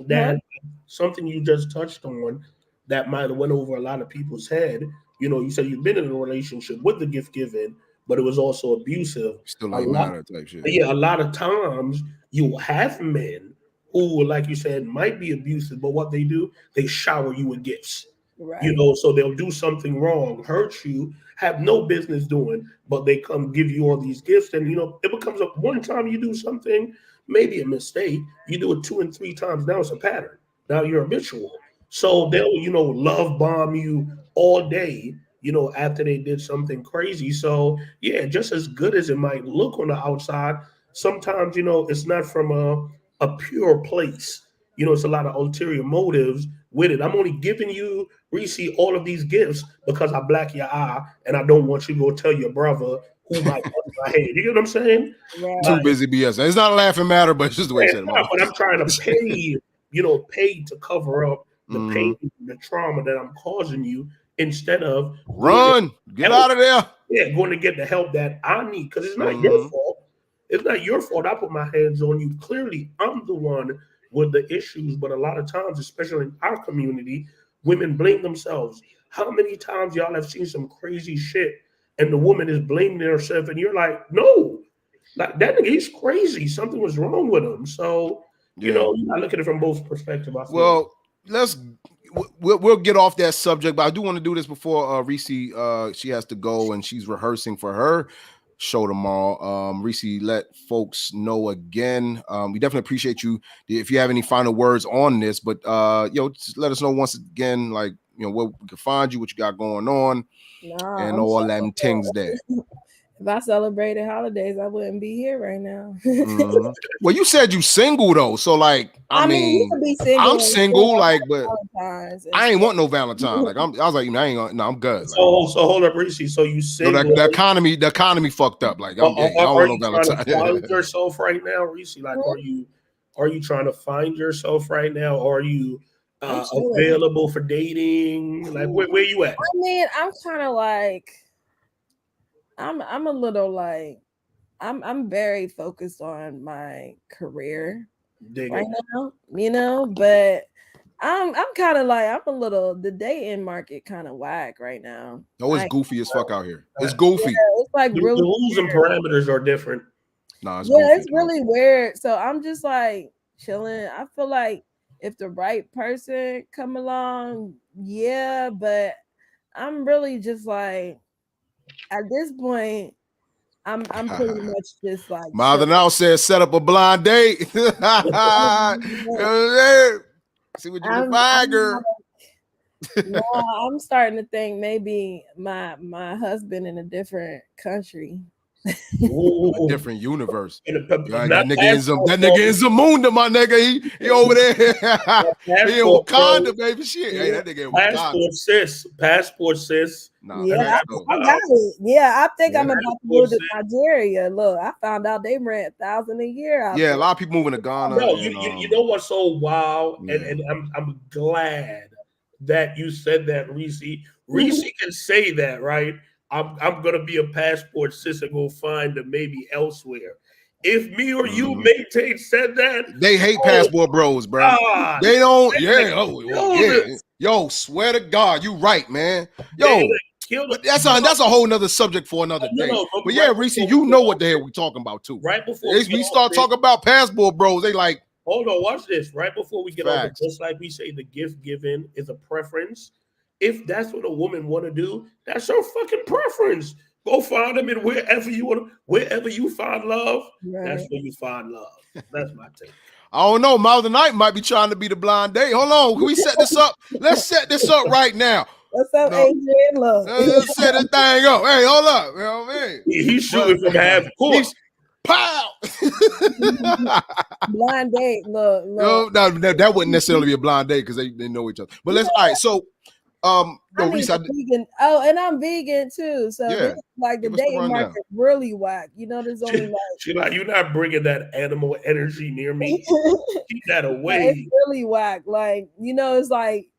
that something you just touched on that might have went over a lot of people's head. You said you've been in a relationship with the gift giving, but it was also abusive. Still ain't matter type shit. Yeah, a lot of times you have men who, like you said, might be abusive, but what they do, they shower you with gifts. Right. So they'll do something wrong, hurt you, have no business doing, but they come give you all these gifts. And, it becomes up one time you do something, maybe a mistake. You do it 2 and 3 times. Now it's a pattern. Now you're habitual. So they'll, love bomb you all day, after they did something crazy. So, yeah, just as good as it might look on the outside, sometimes, it's not from a pure place. It's a lot of ulterior motives with it. I'm only giving you, Reecee, all of these gifts because I black your eye and I don't want you to go tell your brother who might cut my head. You get what I'm saying? Right. Too busy BS. It's not a laughing matter, but it's just the way you said it. But I'm trying to pay, pay to cover up the pain, the trauma that I'm causing you instead of get out of there. Yeah, going to get the help that I need because it's not your fault. It's not your fault. I put my hands on you. Clearly, I'm the one with the issues, but a lot of times, especially in our community, women blame themselves. How many times y'all have seen some crazy shit and the woman is blaming herself and you're like, no, like that nigga, he's crazy. Something was wrong with him. So, I look at it from both perspectives. Well, we'll get off that subject, but I do want to do this before Reecee, she has to go and she's rehearsing for her show tomorrow. Reecee, let folks know again. We definitely appreciate you if you have any final words on this, but just let us know once again, like where we can find you, what you got going on, and all them things there. If I celebrated holidays, I wouldn't be here right now. Well, you said you single though, so like I mean you can be single. I'm single, like, but I ain't want no Valentine. Like I was like, I ain't gonna, no, I'm good. Like, so hold up, Reecee. So you single? No, the economy fucked up. Like I don't want no Valentine. Are you trying to find yourself right now, Reecee? Like, are you trying to find yourself right now? Or are you available for dating? Like, where you at? I mean, I'm kind of like. I'm a little like I'm very focused on my career right now, but I'm kind of like the dating market kind of whack right now. No, it's goofy as fuck out here. It's goofy. Yeah, it's like The really rules and parameters are different. Nah, it's yeah, goofy, it's really weird. So I'm just like chilling. I feel like if the right person come along, yeah, but I'm really just like at this point, I'm pretty much just like Mother now says set up a blind date. See what you can find, girl. No, I'm starting to think maybe my husband in a different country. A different universe. That nigga is Zamunda, my nigga. He over there. He in Wakanda, baby. Shit. Hey, that nigga in Wakanda. Passport, sis. Nah, yeah, I got it. Yeah, I think I'm about to move to Nigeria. Look, I found out they rent $1,000 a year. Yeah, a lot of people moving to Ghana. No, you know what's so wild, and I'm glad that you said that, Reecee. Reecee can say that, right? I'm gonna be a passport sis and go find them maybe elsewhere. If me or you, Maynetayn, said that, they hate passport bros, bro. God, they don't. Yo, swear to God, you right, man. Yo, but that's a whole nother subject for another day. But yeah, Reecee, you know what the hell we talking about too. Right before we start talking about passport bros, they like. Hold on, watch this. Right before we get on, just like we say, the gift given is a preference. If that's what a woman want to do, that's her fucking preference. Go find them in wherever you want. Wherever you find love, that's where you find love. That's my take. I don't know. Mother Night might be trying to be the blind date. Hold on, can we set this up? Let's set this up right now. What's up, Adrian? Look, let's set this thing up. Hey, hold up. You know what I mean? He's shooting from half court. Pow! Blind date. Look. No, that wouldn't necessarily be a blind date because they know each other. But let's all right. So Reecee, vegan. Oh, and I'm vegan too. So like the dating market really whack. You know, there's only like you're not bringing that animal energy near me. Keep that away. It's really whack. Like, you know, it's like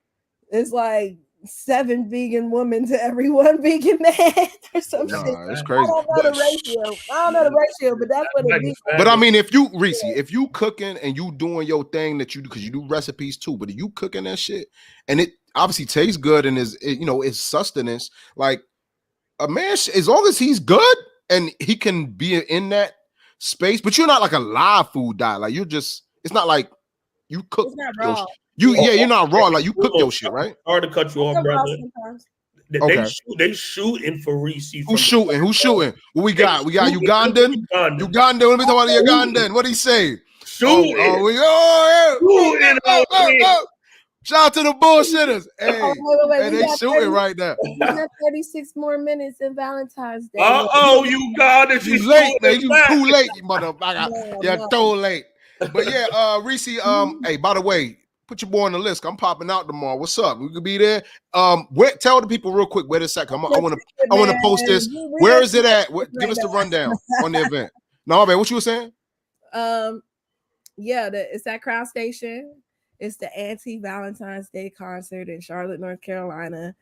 7 vegan women to every 1 vegan man or something. It's crazy. I don't know the ratio, but that's what it is. But I mean, if you, Reecee, if you cooking and you doing your thing that you do, because you do recipes too, but if you cooking that shit and it obviously tastes good and it's sustenance, like a man, as long as he's good and he can be in that space, but you're not like a live food diet. Like it's not like you cook. It's not raw. You're not raw. Like you cook your shit, right? Hard to cut you off, brother. They shooting for Reecee. Who's shooting? What we got? We got Ugandan. Ugandan. Let me talk about the Ugandan. What he say? Shooting. Shout out to the bullshitters. Hey, wait. They shooting right now. We got 36 more minutes in Valentine's Day. You got it. You late, man. You too late, you motherfucker. You're too late. But yeah, Reecee, hey, by the way, put your boy on the list. I'm popping out tomorrow. What's up? We could be there. Tell the people real quick where this at. I want to post this. Where is it at? Give us the rundown on the event. No, man, what you were saying? It's at Crown Station. It's the anti-Valentine's Day concert in Charlotte, North Carolina.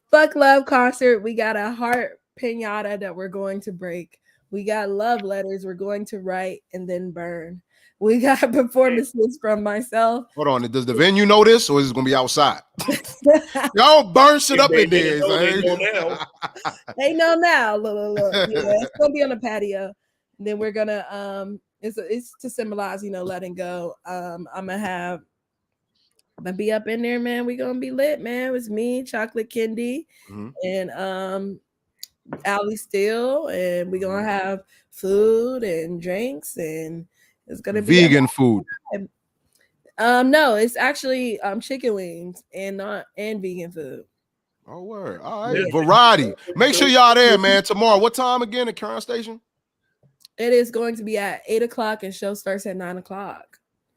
Fuck love concert. We got a heart pinata that we're going to break. We got love letters we're going to write and then burn. We got performances from myself. Hold on. Does the venue know this or is it going to be outside? Y'all burn shit up in there. They know now. Look. Yeah, it's going to be on the patio. And then we're going to, it's to symbolize, letting go. I'm gonna be up in there, man. We gonna be lit, man. It's me, Chocolate Candy, and Ali Steele, and we gonna have food and drinks, and it's gonna be vegan food. No, it's actually chicken wings and vegan food. Oh, word. All right, variety. Make sure y'all there, man. Tomorrow, what time again at Crown Station? It is going to be at 8:00, and show starts at 9:00.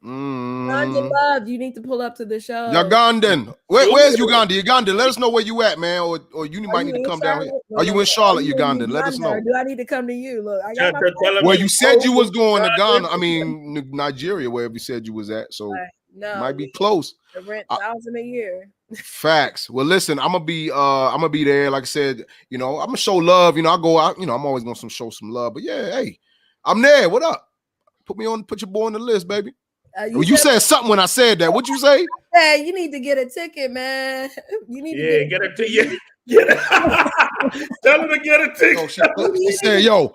Love, you need to pull up to the show. Ugandan. Where's Uganda? Uganda, let us know where you at, man. Or you might need to come down here. Are you in Charlotte, Uganda? Let us know. Do I need to come to you? Look, I got well, you said you was going to Ghana. I mean, Nigeria, wherever you said you was at. So might be close. The rent $1,000 a year. Facts. Well, listen, I'm gonna be there. Like I said, I'm gonna show love. I go out. I'm always gonna show some love. But yeah, hey, I'm there. What up? Put your boy on the list, baby. Well, you said something when I said that. What'd you say? Hey, you need to get a ticket, man. You need to get a ticket. Tell her to get a ticket. She said, "Yo,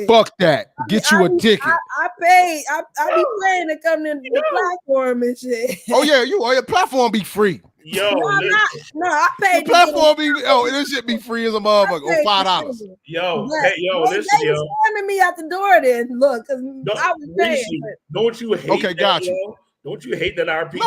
fuck that. Get you a ticket." I paid. I be paying to come to the platform and shit. Oh yeah, your platform be free. Yo, no, I paid. The platform be this shit be free as a motherfucker. Or $5. Yo, listen, they was slamming me out the door. Then look, because I was paying. Don't you hate? Okay, got you. Yo? Don't you hate that our people?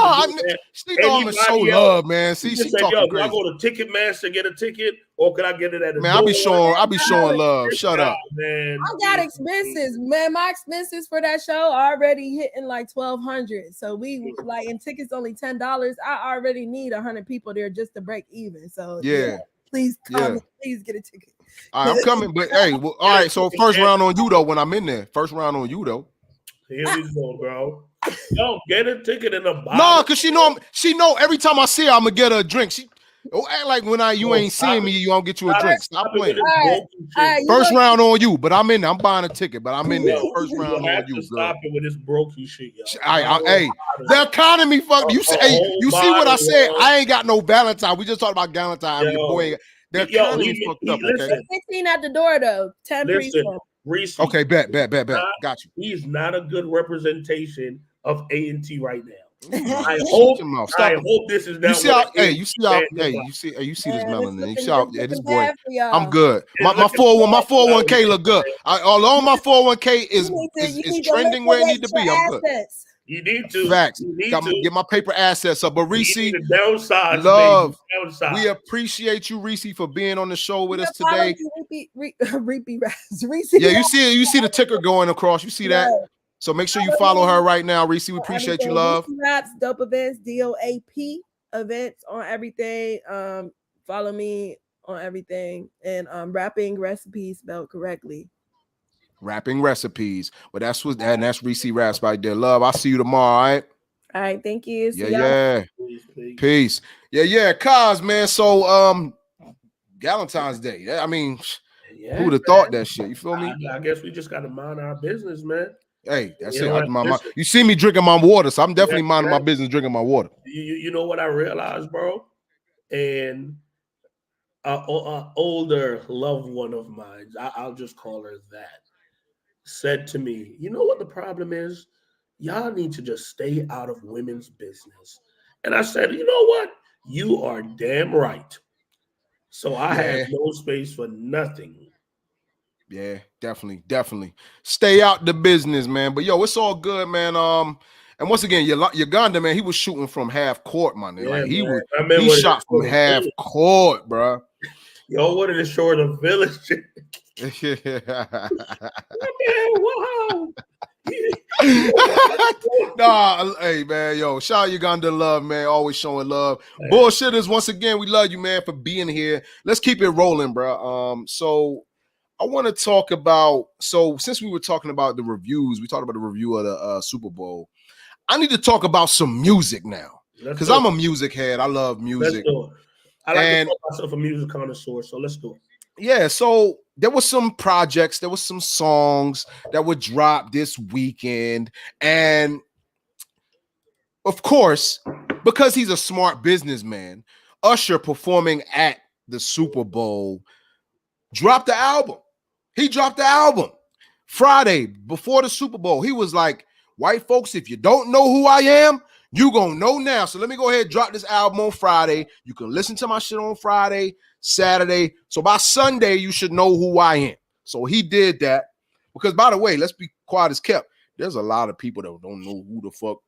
She know I'm so love, man. See, she talking crazy. Do I go to Ticketmaster get a ticket, or can I get it at a man? I be showing love. Shut up, man. I got expenses, man. My expenses for that show already hitting like $1,200. So we like, and tickets only $10. I already need 100 people there just to break even. So yeah please come, please get a ticket. All right, I'm coming, but hey, well, all right. So first round on you though. When I'm in there, first round on you though. Here we go, bro. Yo, get a ticket in the box. No, cause she know every time I see her, I'm gonna get her a drink. She act like when you ain't seeing me, you don't get you a drink. Stop playing. All right, first round on you, but I'm in there. I'm buying a ticket, but I'm in there. First round on you, stop it with this brokey shit, yo. Hey, the economy fucked. You see what I said? I ain't got no Valentine. We just talked about Galentine. Your boy, the economy fucked up. Okay, 15 at the door though. 10 pre-sale. Reecee, okay, bet. Got you. He's not a good representation of A&T right now. I hope this is not. You see how? You see this melanin. You see how? This boy. I'm good. My 401k look good. Although my 401k is trending where it need to be. I'm good. You need to. Facts. Get my paper assets up. But Reecee, downside, love. We appreciate you, Reecee, for being on the show with us today. Reecee Raps. Yeah, you see the ticker going across. You see that? So make sure you follow her right now, Reecee. We appreciate you, love. Reecee Raps, dope events, DOAP events on everything. Follow me on everything, and rapping recipes spelled correctly. Rapping recipes. Well, that's Reecee Raps right there. Love. I'll see you tomorrow. All right. All right. Thank you. Yeah. Peace. Yeah. Cause man. So Galentine's Day. I mean, who would have thought that shit? You feel me? I guess we just got to mind our business, man. Hey, that's it. You see me drinking my water, so I'm definitely minding my business, drinking my water. You know what I realized, bro? And an older loved one of mine, I'll just call her that, said to me, you know what the problem is? Y'all need to just stay out of women's business. And I said, you know what? You are damn right. So I have no space for nothing. Yeah, definitely. Stay out the business, man. But yo, it's all good, man. And once again, Uganda, man, he was shooting from half court, man. Like he shot from half court, bro. Yo, what is short of village? Wow. Nah, hey man, yo, shout out Uganda love, man. Always showing love. Man. Bullshitters, once again, we love you, man, for being here. Let's keep it rolling, bro. So I want to talk about, since we were talking about the reviews, we talked about the review of the Super Bowl. I need to talk about some music now, because I'm a music head. I love music. Let's do it. I like to call myself a music connoisseur, so let's do it. Yeah, so there was some projects, there was some songs that were dropped this weekend, and of course, because he's a smart businessman, Usher performing at the Super Bowl dropped the album. He dropped the album Friday before the Super Bowl. He was like, white folks, if you don't know who I am, you gonna know now. So let me go ahead and drop this album on Friday. You can listen to my shit on Friday, Saturday. So by Sunday, you should know who I am. So he did that. Because by the way, let's be quiet as kept. There's a lot of people that don't know who the fuck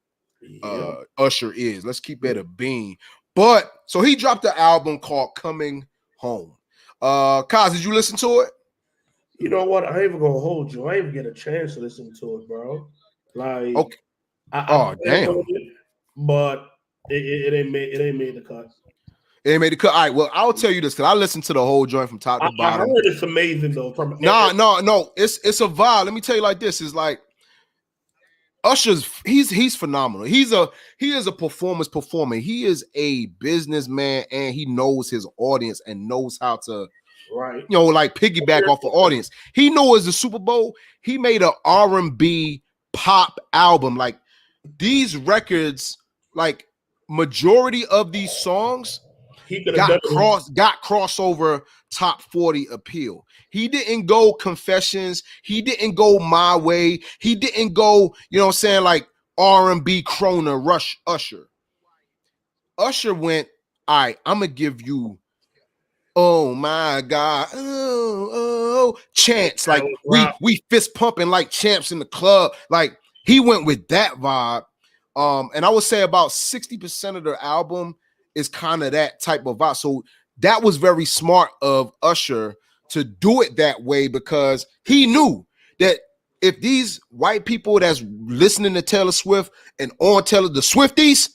Usher is. Let's keep it a bean. But so he dropped the album called Coming Home. Kaz, did you listen to it? You know what? I ain't even gonna hold you. I ain't even get a chance to listen to it, bro. Like, okay. I damn. But it ain't made the cut. It ain't made the cut. All right. Well, I'll tell you this because I listened to the whole joint from top to bottom. I heard it's amazing though. No. It's a vibe. Let me tell you like this. It's like Usher's. He's phenomenal. He is a performer. He is a businessman, and he knows his audience and knows how to. Right. Like piggyback off the audience. He knows the Super Bowl. He made an R&B pop album. Like these records, like majority of these songs, he could have done got crossover top 40 appeal. He didn't go Confessions. He didn't go My Way. He didn't go, you know what I'm saying, like R&B Krona Rush Usher. Usher went, all right, I'm gonna give you, oh my God, chants. Like we fist pumping like champs in the club. Like he went with that vibe. And I would say about 60% of the album is kind of that type of vibe. So that was very smart of Usher to do it that way, because he knew that if these white people that's listening to Taylor Swift and on Taylor, the Swifties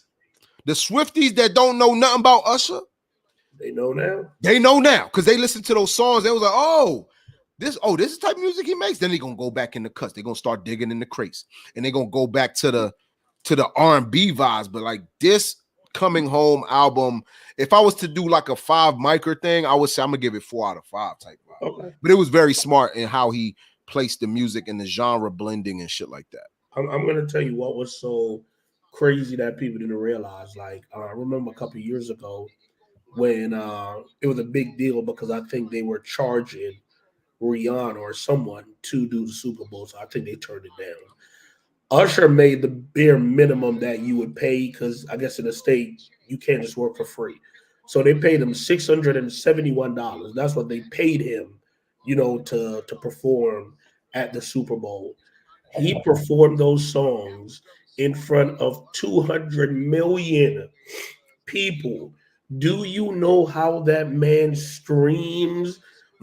that don't know nothing about Usher, they know now. They know now because they listen to those songs. They was like, this is the type of music he makes. Then they're gonna go back in the cuts. They're gonna start digging in the crates, and they're gonna go back to the R&B vibes. But like this Coming Home album, if I was to do like a 5 micro thing, I would say I'm gonna give it 4 out of 5 type vibe. Okay. But it was very smart in how he placed the music and the genre blending and shit like that. I'm gonna tell you what was so crazy that people didn't realize. Like I remember a couple of years ago when it was a big deal because I think they were charging Rihanna or someone to do the Super Bowl, so I think they turned it down. Usher made the bare minimum that you would pay because I guess in the state you can't just work for free. So they paid him $671. That's what they paid him, to perform at the Super Bowl. He performed those songs in front of 200 million people. Do you know how that man streams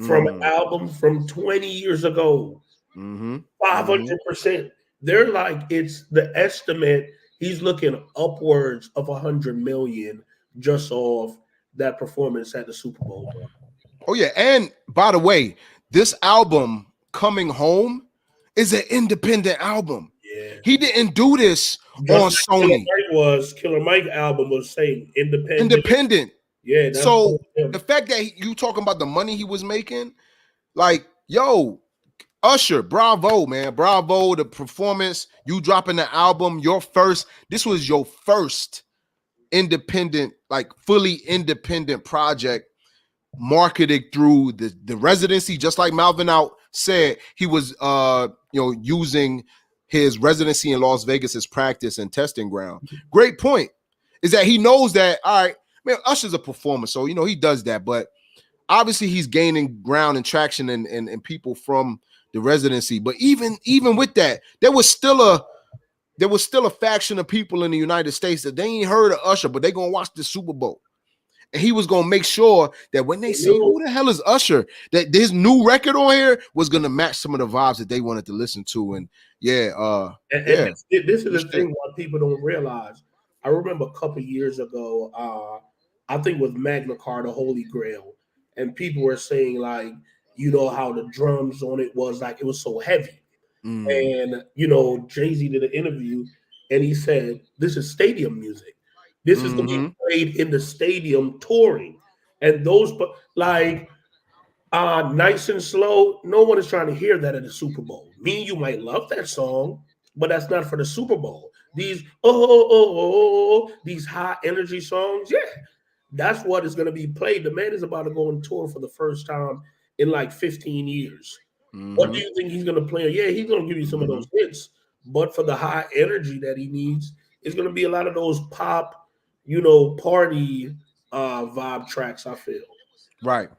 from an album from 20 years ago? 500%. They're like, it's the estimate. He's looking upwards of 100 million just off that performance at the Super Bowl. Oh yeah, and by the way, this album Coming Home is an independent album. Yeah, he didn't do this just on Sony. Killer Mike album was saying independent. Yeah, so the fact that you talking about the money he was making, like, yo, Usher, bravo, man. Bravo. The performance, you dropping the album, this was your first independent, like fully independent project marketed through the residency, just like Malvin Out said. He was using his residency in Las Vegas as practice and testing ground. Great point is that he knows that, all right, man, Usher's a performer, so he does that, but obviously he's gaining ground and traction and people from the residency. But even with that, there was still a faction of people in the United States that they ain't heard of Usher, but they gonna watch the Super Bowl. And he was gonna make sure that when they see who the hell is Usher, that this new record on here was gonna match some of the vibes that they wanted to listen to. And this is the thing why people don't realize. I remember a couple years ago, I think with Magna Carta, Holy Grail, and people were saying like, how the drums on it was like, it was so heavy. And Jay-Z did an interview and he said, this is stadium music. This is going to be played in the stadium touring. And those, like, Nice and Slow, no one is trying to hear that at the Super Bowl. Me and you might love that song, but that's not for the Super Bowl. These, these high energy songs, yeah, that's what is going to be played. The man is about to go on tour for the first time in like 15 years. What do you think he's going to play? Yeah, he's going to give you some of those hits, but for the high energy that he needs, it's going to be a lot of those pop, party vibe tracks, I feel. Right.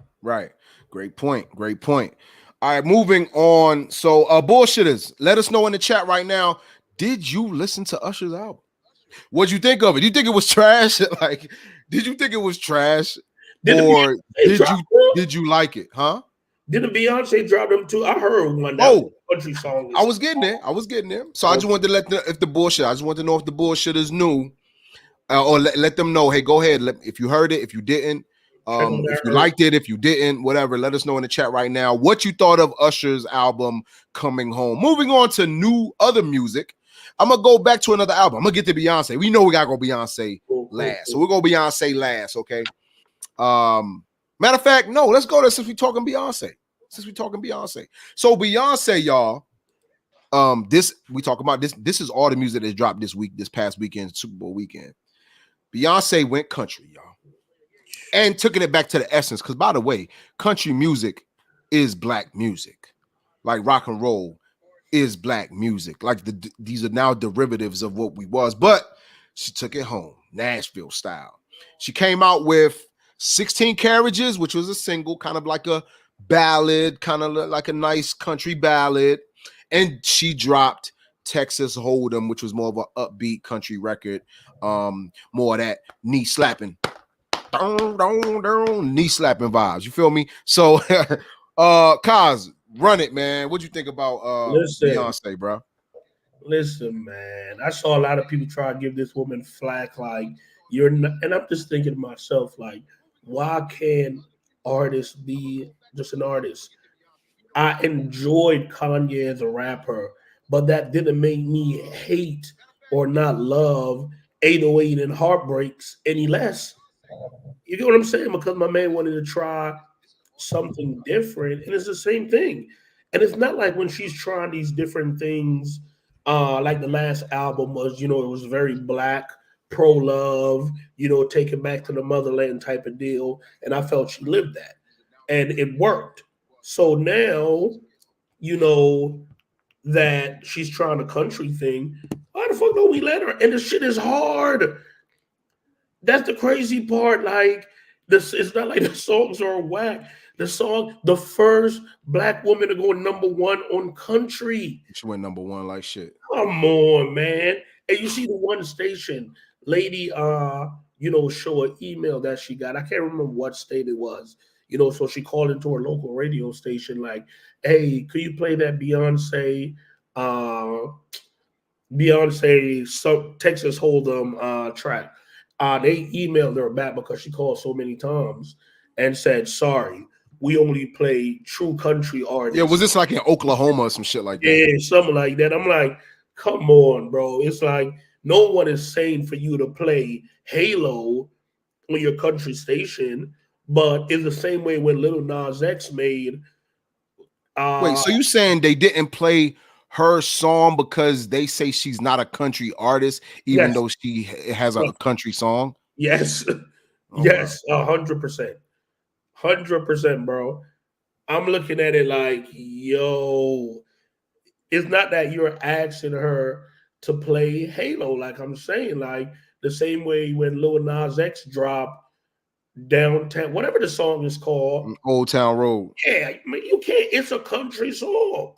Great point. All right, moving on. So, bullshitters, let us know in the chat right now. Did you listen to Usher's album? What'd you think of it? Do you think it was trash? Like, did you think it was trash? Or did you like it? Huh? Didn't Beyonce drop them too? I heard one. Country song. I was getting there. So I just wanted to I just wanted to know if the bullshitters knew, or let them know. Hey, go ahead. If you heard it, if you didn't, if you liked it, if you didn't, whatever. Let us know in the chat right now what you thought of Usher's album Coming Home. Moving on to other music. I'm gonna go back to another album. I'm gonna get to Beyonce. We know we gotta go Beyonce last, so we're gonna Beyonce last. Okay. Matter of fact, no, let's go there since we're talking Beyonce. So Beyonce, y'all, This we talk about this. This is all the music that dropped this past weekend, Super Bowl weekend. Beyonce went country, y'all, and took it back to the essence. Because by the way, country music is black music, like rock and roll is black music. Like these are now derivatives of what we was, but she took it home, Nashville style. She came out with 16 Carriages, which was a single, kind of like a ballad, kind of like a nice country ballad. And she dropped Texas Hold'em, which was more of an upbeat country record. More of that knee slapping, knee slapping vibes. You feel me? So, Kaz, run it, man. What'd you think about Beyonce, bro? Listen, man. I saw a lot of people try to give this woman flack, like you're not, and I'm just thinking to myself, like, why can't artists be just an artist? I enjoyed Kanye as a rapper, but that didn't make me hate or not love 808 and Heartbreaks any less. You get what I'm saying? Because my man wanted to try something different, and it's the same thing. And it's not like when she's trying these different things, like the last album was, it was very black, pro love, taking back to the motherland type of deal. And I felt she lived that, and it worked. So now, that she's trying a country thing. Why the fuck don't we let her? And the shit is hard. That's the crazy part. Like this, it's not like the songs are whack. The first black woman to go #1 on country. She went #1 like shit. Come on, man. And you see the one station lady, show an email that she got. I can't remember what state it was. So she called into her local radio station, like, hey, could you play that Beyonce Texas Hold'em track? They emailed her back because she called so many times and said, sorry, we only play true country artists. Yeah, was this like in Oklahoma or some shit like that? Yeah, something like that. I'm like, come on, bro. It's like no one is saying for you to play Halo on your country station, but it's the same way when Lil Nas X made. Wait, so you saying they didn't play her song because they say she's not a country artist, even though she has a country song? Yes, yes, 100%, 100%, bro. I'm looking at it like, yo, it's not that you're asking her to play Halo, like I'm saying, like the same way when Lil Nas X dropped Downtown, whatever the song is called, Old Town Road. Yeah, I mean, you can't. It's a country song.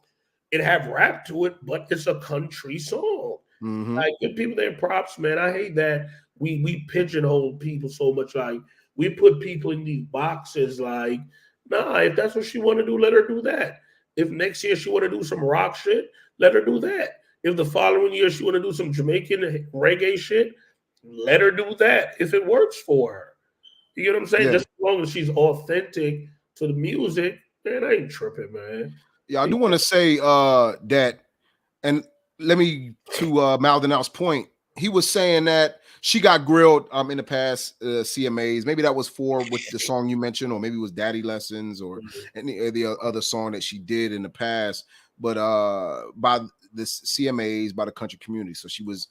It have rap to it, but it's a country song. Mm-hmm. Like, give people their props, man. I hate that we pigeonhole people so much. Like, we put people in these boxes. Like, nah, if that's what she want to do, let her do that. If next year she want to do some rock shit, let her do that. If the following year she want to do some Jamaican reggae shit, let her do that. If it works for her. You know what I'm saying? Yeah. Just as long as she's authentic to the music, man, I ain't tripping, man. Yeah, I do want to say that, and let me to Maldenou's point. He was saying that she got grilled in the past CMAs. Maybe that was with the song you mentioned, or maybe it was Daddy Lessons, or any of the other song that she did in the past. But by the CMAs, by the country community, so she was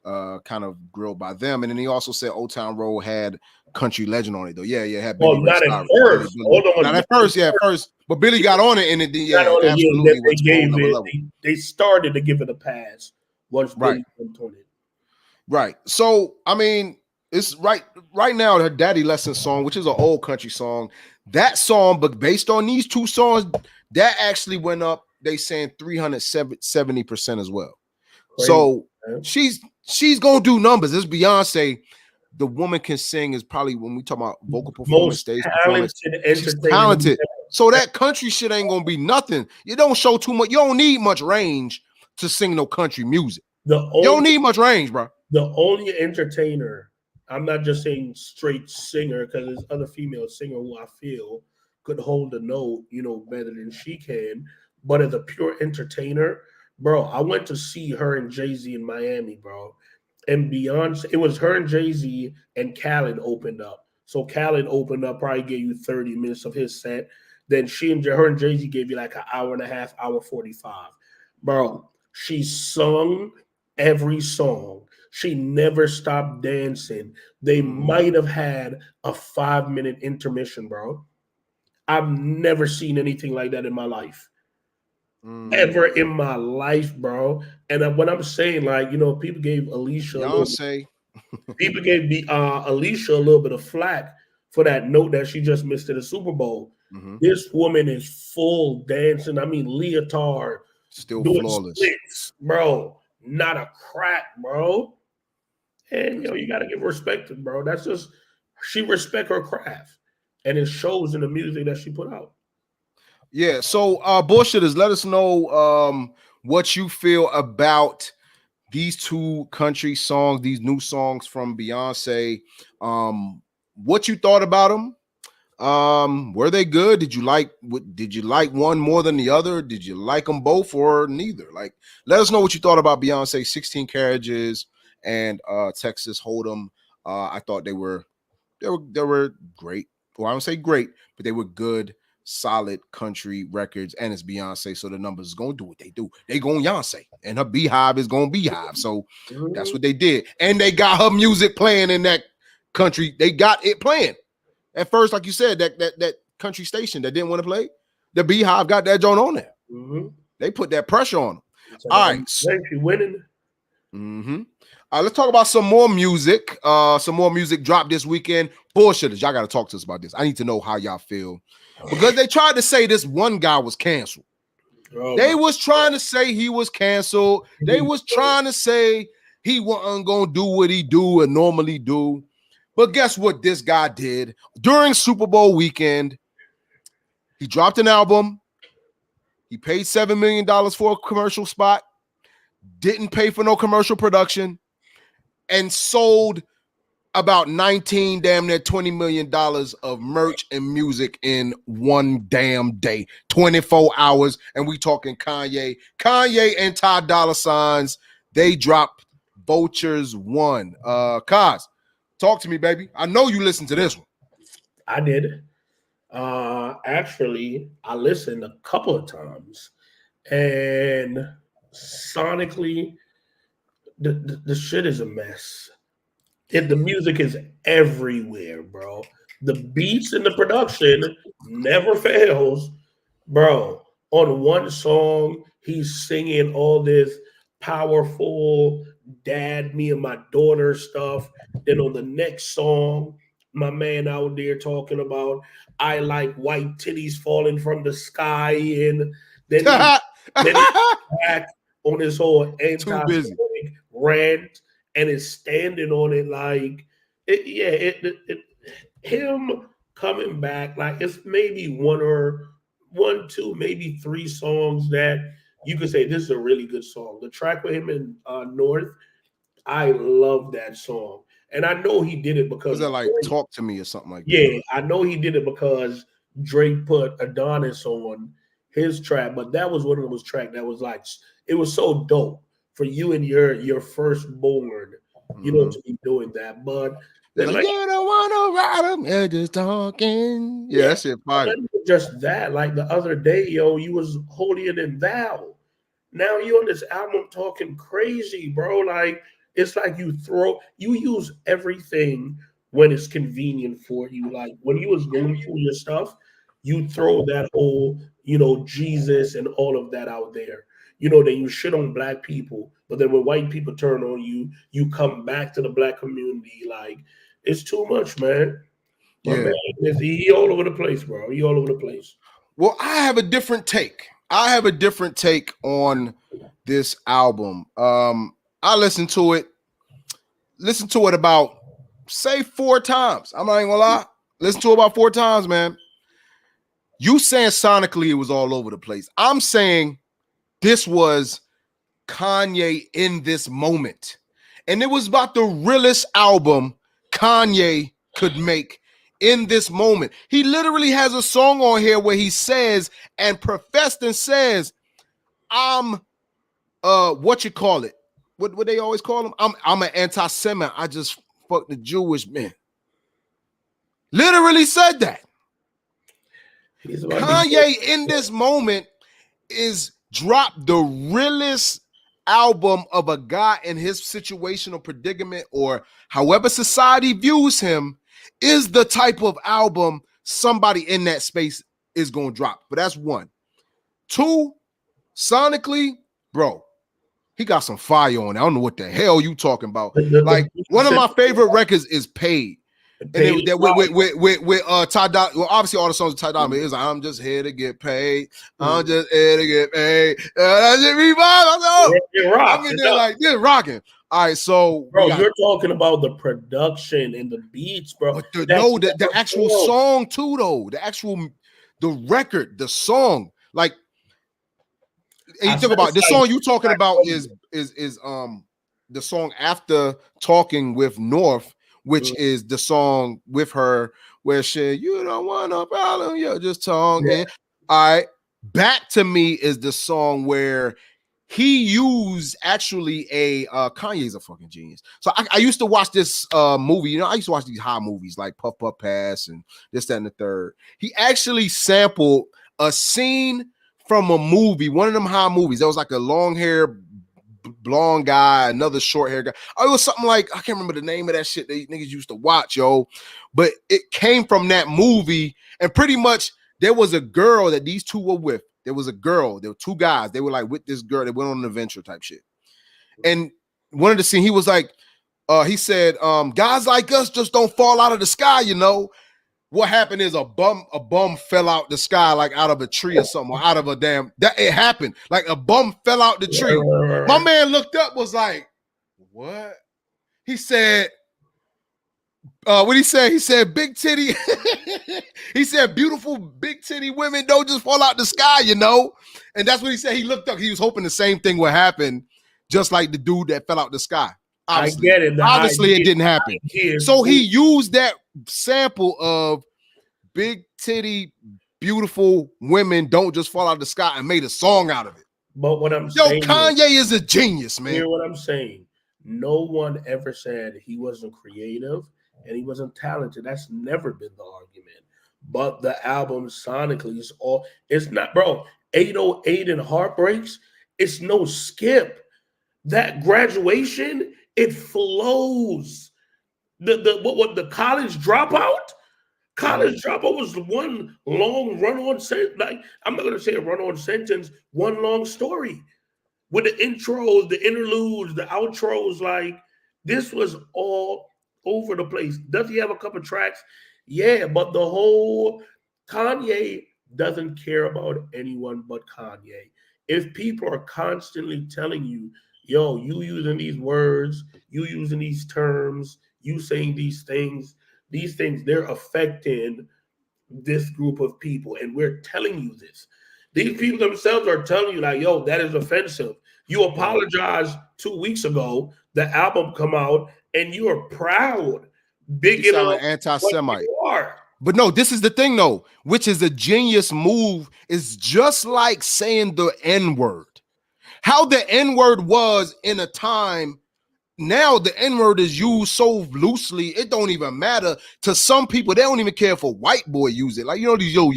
kind of grilled by them. And then he also said Old Town Road had country legend on it, though. Yeah, it had Billy Ray not Cyrus. At first. Hold on. Not at first, yeah, at first. But Billy got on it, and it absolutely they started to give it a pass once Billy went on it. Right. So, I mean, it's right now, her Daddy Lesson song, which is an old country song, that song, but based on these two songs, that actually went up, they saying 370% as well. Crazy, so man. She's gonna do numbers. This Beyonce, the woman can sing, is probably, when we talk about vocal performance, stage performance, she's talented. So that country shit ain't gonna be nothing. You don't show too much. You don't need much range to sing no country music. You don't need much range, bro. The only entertainer, I'm not just saying straight singer, because there's other female singer who I feel could hold a note, better than she can. But as a pure entertainer, bro, I went to see her and Jay-Z in Miami, bro. And Beyonce, it was her and Jay-Z, and Khaled opened up. So Khaled opened up, probably gave you 30 minutes of his set. Then her and Jay-Z gave you like an hour and a half, hour 45. Bro, She sung every song. She never stopped dancing. They might have had a 5-minute intermission, bro. I've never seen anything like that in my life. Ever in my life, bro. And when I'm saying, like, people gave Alicia Beyonce. people gave the Alicia a little bit of flack for that note that she just missed at the Super Bowl. This woman is full dancing. I mean, leotard, Still doing flawless. splits, bro. Not a crack, bro. And you got to give respect to, bro. That's just, she respect her craft, and it shows in the music that she put out. Yeah. So, bullshitters, let us know what you feel about these two country songs, these new songs from Beyonce. What you thought about them? Were they good? Did you like one more than the other? Did you like them both or neither? Like, let us know what you thought about Beyonce 16 Carriages and Texas Hold'em. I thought they were great. Well, I don't say great, but they were good, solid country records, and it's Beyonce, so the numbers is gonna do what they do. They going Beyonce, and her beehive is gonna beehive. So that's what they did, and they got her music playing in that country. They got it playing. At first, like you said, that country station that didn't want to play, the beehive got that joint on there. They put that pressure on them. All right, she winning. Let's talk about some more music. Some more music dropped this weekend. Bullshitters, y'all got to talk to us about this. I need to know how y'all feel, because they tried to say this one guy was canceled. They was trying to say he was canceled. They was trying to say he wasn't gonna do what he do and normally do. But guess what this guy did during Super Bowl weekend? He dropped an album. He paid $7 million for a commercial spot, didn't pay for no commercial production, and sold about 19, damn near $20 million of merch and music in one damn day, 24 hours. And we talking Kanye and Ty Dolla $igns. They dropped Vultures 1. Kaz, talk to me, baby. I know you listened to this one. I did. Actually, I listened a couple of times, and sonically, the shit is a mess. The music is everywhere, bro. The beats and the production never fails, bro. On one song, he's singing all this powerful dad, me and my daughter stuff. Then on the next song, my man out there talking about I like white titties falling from the sky, and then he's back on his whole anti-Semitic rant, and is standing on it like him coming back, like it's maybe one, two, maybe three songs that you could say this is a really good song. The track with him in North, I love that song. And I know he did it because was that like Drake. Talk to Me or something like that? Yeah, I know he did it because Drake put Adonis on his track, but that was one of those tracks that was like, it was so dope for you and your firstborn, to be doing that. But then like, you don't want to ride him, you're just talking. Yeah, that shit fire. Just that, like the other day, you was holier than thou. Now you on this album talking crazy, bro. Like, it's like you use everything when it's convenient for you. Like when you was going through your stuff, you throw that whole, Jesus and all of that out there. Then you shit on black people, but then when white people turn on you, you come back to the black community. Like, it's too much, man. Man, he all over the place, bro. He all over the place. Well, I have a different take. On this album. I listened to it about, say, 4 times. I'm not even gonna lie. Listen to it about 4 times, man. You saying sonically it was all over the place. I'm saying this was Kanye in this moment. And it was about the realest album Kanye could make in this moment. He literally has a song on here where he says and professed and says, I'm what you call it? What they always call him? I'm an anti-Semite. I just fuck the Jewish men. Literally said that. Kanye in this moment is dropped the realest album of a guy in his situational predicament or however society views him is the type of album somebody in that space is going to drop. But that's one. Two, sonically, bro, he got some fire on it. I don't know what the hell you talking about. Like, one of my favorite records is Paid. And then with Ty Dolla, well, obviously all the songs with Ty Dolla is like, I'm just here to get paid. I'm just here to get paid. That's it, revive. I'm in there like this rocking. All right, so bro, you're talking about the production and the beats, bro. But the actual song too, though. The record, the song, like, and you think about the song you talking about is the song after Talking with North, which is the song with her where you don't want no problem, you're just talking. Yeah. All right, Back to Me is the song where he used actually Kanye's a fucking genius. So I used to watch this movie. You know, I used to watch these high movies like Puff Puff Pass and this, that, and the third. He actually sampled a scene from a movie, one of them high movies. There was like a long hair blonde guy, another short hair guy. Oh, it was something like, I can't remember the name of that shit that niggas used to watch, yo. But it came from that movie, and pretty much there was a girl that these two were with. There was a girl, there were two guys, they were like with this girl, they went on an adventure type shit. And one of the scene, he was like, he said, guys like us just don't fall out of the sky, you know. What happened is a bum fell out the sky, like out of a tree or something, or out of a damn, that it happened. Like a bum fell out the tree. My man looked up, was like, what? He said, what he said? He said, big titty. He said, beautiful big titty women don't just fall out the sky, you know? And that's what he said. He looked up, he was hoping the same thing would happen, just like the dude that fell out the sky. Obviously, I get it. Obviously, it didn't happen. So he used that sample of big titty, beautiful women don't just fall out of the sky and made a song out of it. But what I'm saying, Kanye is a genius, man. Hear what I'm saying? No one ever said he wasn't creative and he wasn't talented. That's never been the argument. But the album sonically is all. It's not, bro. 808 and Heartbreaks. It's no skip. That Graduation. It flows. The College Dropout? College Dropout was one long run-on sentence. Like, I'm not going to say a run-on sentence, one long story. With the intros, the interludes, the outros, like, this was all over the place. Does he have a couple tracks? Yeah, but the whole Kanye doesn't care about anyone but Kanye. If people are constantly telling you, yo, you using these words, you using these terms, you saying these things, they're affecting this group of people. And we're telling you this. These people themselves are telling you, like, yo, that is offensive. You apologized 2 weeks ago, the album come out, and you are proud. Big anti-Semite. But no, this is the thing, though, which is a genius move, is just like saying the N-word. How the N-word was in a time, now the N-word is used so loosely, it don't even matter. To some people, they don't even care if a white boy use it. Like, you know, these little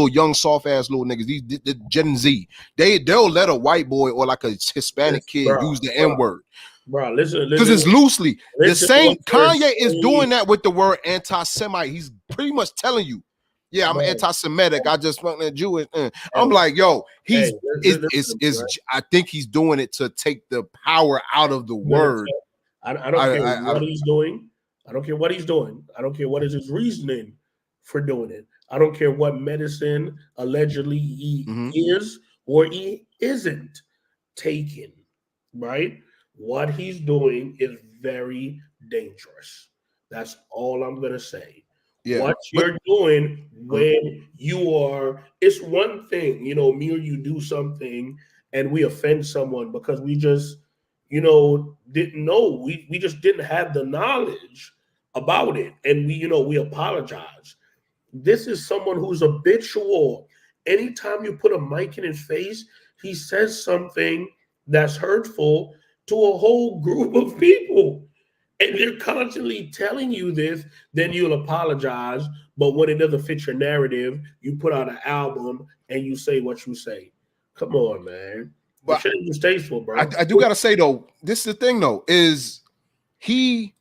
young, soft-ass little niggas, the Gen Z, they'll let a white boy or like a Hispanic kid use the N-word. Bro, listen. Because it's loosely. The same, Kanye is doing that with the word anti-Semite. He's pretty much telling you, yeah, I'm anti-Semitic. I just want that Jewish. I'm like, yo, I think he's doing it to take the power out of the word. I don't care what he's doing. I don't care what he's doing. I don't care what is his reasoning for doing it. I don't care what medicine allegedly he is or he isn't taking, right? What he's doing is very dangerous. That's all I'm going to say. Yeah, what you're doing when you are, it's one thing, you know, me or you do something and we offend someone because we just, you know, didn't know. We just didn't have the knowledge about it. And we apologize. This is someone who's habitual. Anytime you put a mic in his face, he says something that's hurtful to a whole group of people. And they're constantly telling you this, then you'll apologize. But when it doesn't fit your narrative, you put out an album and you say what you say. Come on, man. But shit is distasteful, bro. I do gotta say though, this is the thing though, is he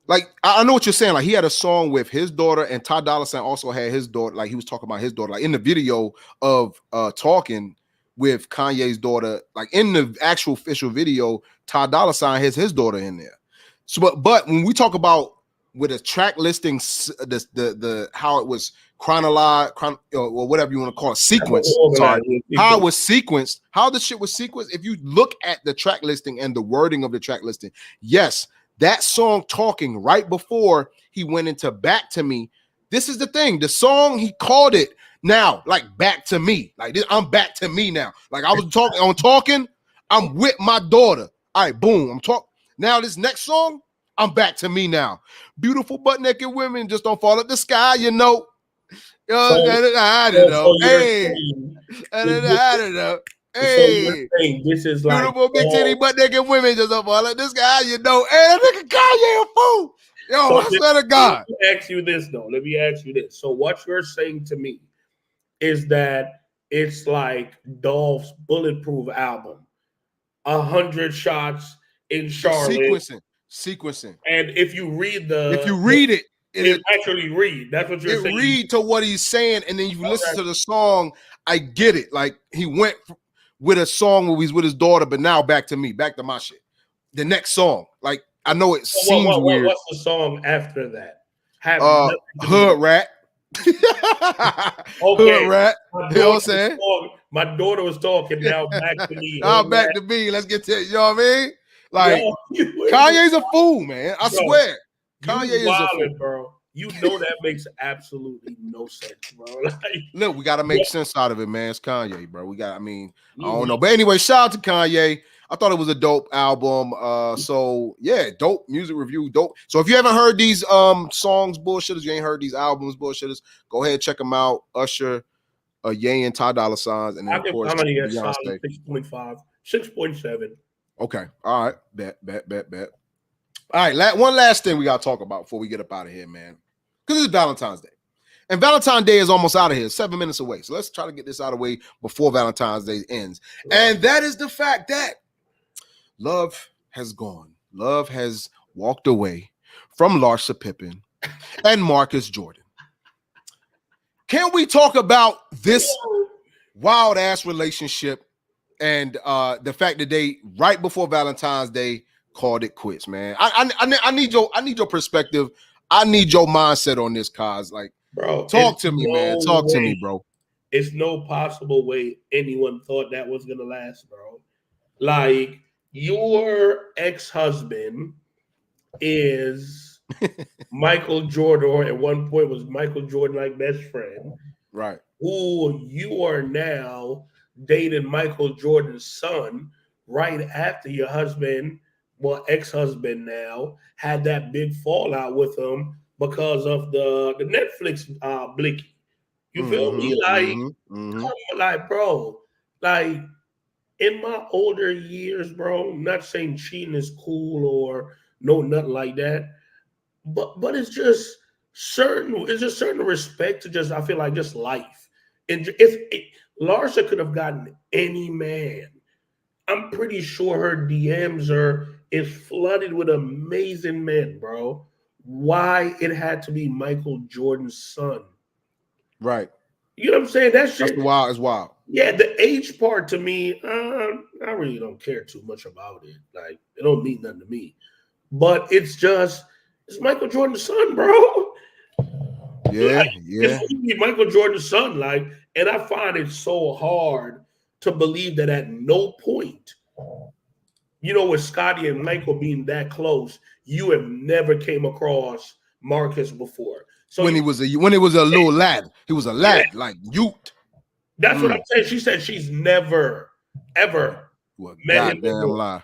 like I know what you're saying. Like he had a song with his daughter, and Ty Dolla $ign also had his daughter. Like he was talking about his daughter, like in the video of talking with Kanye's daughter, like in the actual official video, Ty Dolla $ign has his daughter in there. So, but when we talk about with a track listing, the how it was chronological or whatever you want to call it, sequence. Sorry, how it was sequenced, how the shit was sequenced. If you look at the track listing and the wording of the track listing, yes, that song talking right before he went into Back to Me. This is the thing. The song he called it now, like Back to Me. Like this, I'm back to me now. Like I was talking. I'm with my daughter. All right, boom. I'm talking. Now this next song, I'm back to me now. Beautiful butt naked women just don't fall at the sky, you know. I don't know. Hey, I don't know. Hey, this is like beautiful big titty butt naked women just don't fall at the sky, you know. Hey, that nigga Kanye a fool. Yo, I swear to God. Let me ask you this though. Let me ask you this. So what you're saying to me is that it's like Dolph's Bulletproof album, 100 shots in Charlotte. Sequencing. And if you read it, it actually read. That's what you're saying. Read to what he's saying, and then you listen to the song. I get it. Like he went with a song where he's with his daughter, but now back to me, back to my shit. The next song, like I know it seems weird. What's the song after that? Hood Rat. Okay. Hood Rat. You know what I'm saying? My daughter was talking. Now back to me. Now back to me. Let's get to it. You know what I mean? Like Kanye's a fool, man. I swear. Kanye is a fool, bro. You know that makes absolutely no sense, bro. Like, look, we got to make sense out of it, man. It's Kanye, bro. I don't know. But anyway, shout out to Kanye. I thought it was a dope album. So yeah, dope music review, dope. So if you haven't heard these songs, bullshitters, you ain't heard these albums, bullshitters, go ahead, check them out. Usher, Ye and Ty Dolla $ign, and then of course Beyonce. 6.5, 6.7. Okay. All right. Bet. All right. One last thing we got to talk about before we get up out of here, man. Because it's Valentine's Day. And Valentine's Day is almost out of here, 7 minutes away. So let's try to get this out of the way before Valentine's Day ends. Right. And that is the fact that love has gone. Love has walked away from Larsa Pippen and Marcus Jordan. Can we talk about this wild-ass relationship and the fact that they, right before Valentine's Day, called it quits, man? I need your perspective. I need your mindset on this, cause like, bro, talk to me, man. Talk to me, bro. It's no possible way anyone thought that was gonna last, bro. Like, your ex-husband is Michael Jordan, or at one point was Michael Jordan like best friend, right? Who you are now dating Michael Jordan's son right after your husband, well, ex-husband now, had that big fallout with him because of the Netflix blicky. You feel me? Like, like, bro, like in my older years, bro, I'm not saying cheating is cool or no, nothing like that. But it's just certain respect to just, I feel like, just life. And if Larsa could have gotten any man, I'm pretty sure her DMs is flooded with amazing men, bro. Why it had to be Michael Jordan's son? Right. You know what I'm saying? That shit. That's wild. It's wild. Yeah, the age part to me, I really don't care too much about it. Like, it don't mean nothing to me. But it's Michael Jordan's son, bro. Yeah, like, yeah. It's Michael Jordan's son, like, and I find it so hard to believe that at no point, you know, with Scotty and Michael being that close, you have never came across Marcus before. So when he was a little lad, he was a lad, like youth. That's what I'm saying. She said she's never, ever met him before. Lie.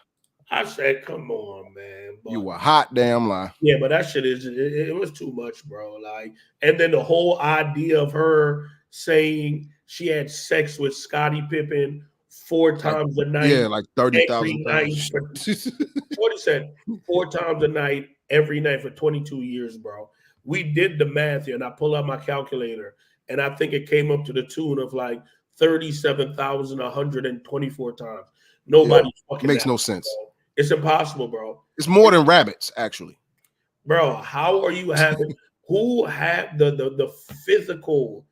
I said, come on, man. But, you a hot damn lie. Yeah, but that shit it was too much, bro. Like, and then the whole idea of her saying she had sex with Scottie Pippen 4 times a night. Yeah, like 30,000 times. What he said, 4 times a night, every night for 22 years, bro. We did the math here, and I pull out my calculator, and I think it came up to the tune of like 37,124 times. Nobody fucking makes no sense. Bro. It's impossible, bro. It's more than rabbits, actually. Bro, how are you having who have the physical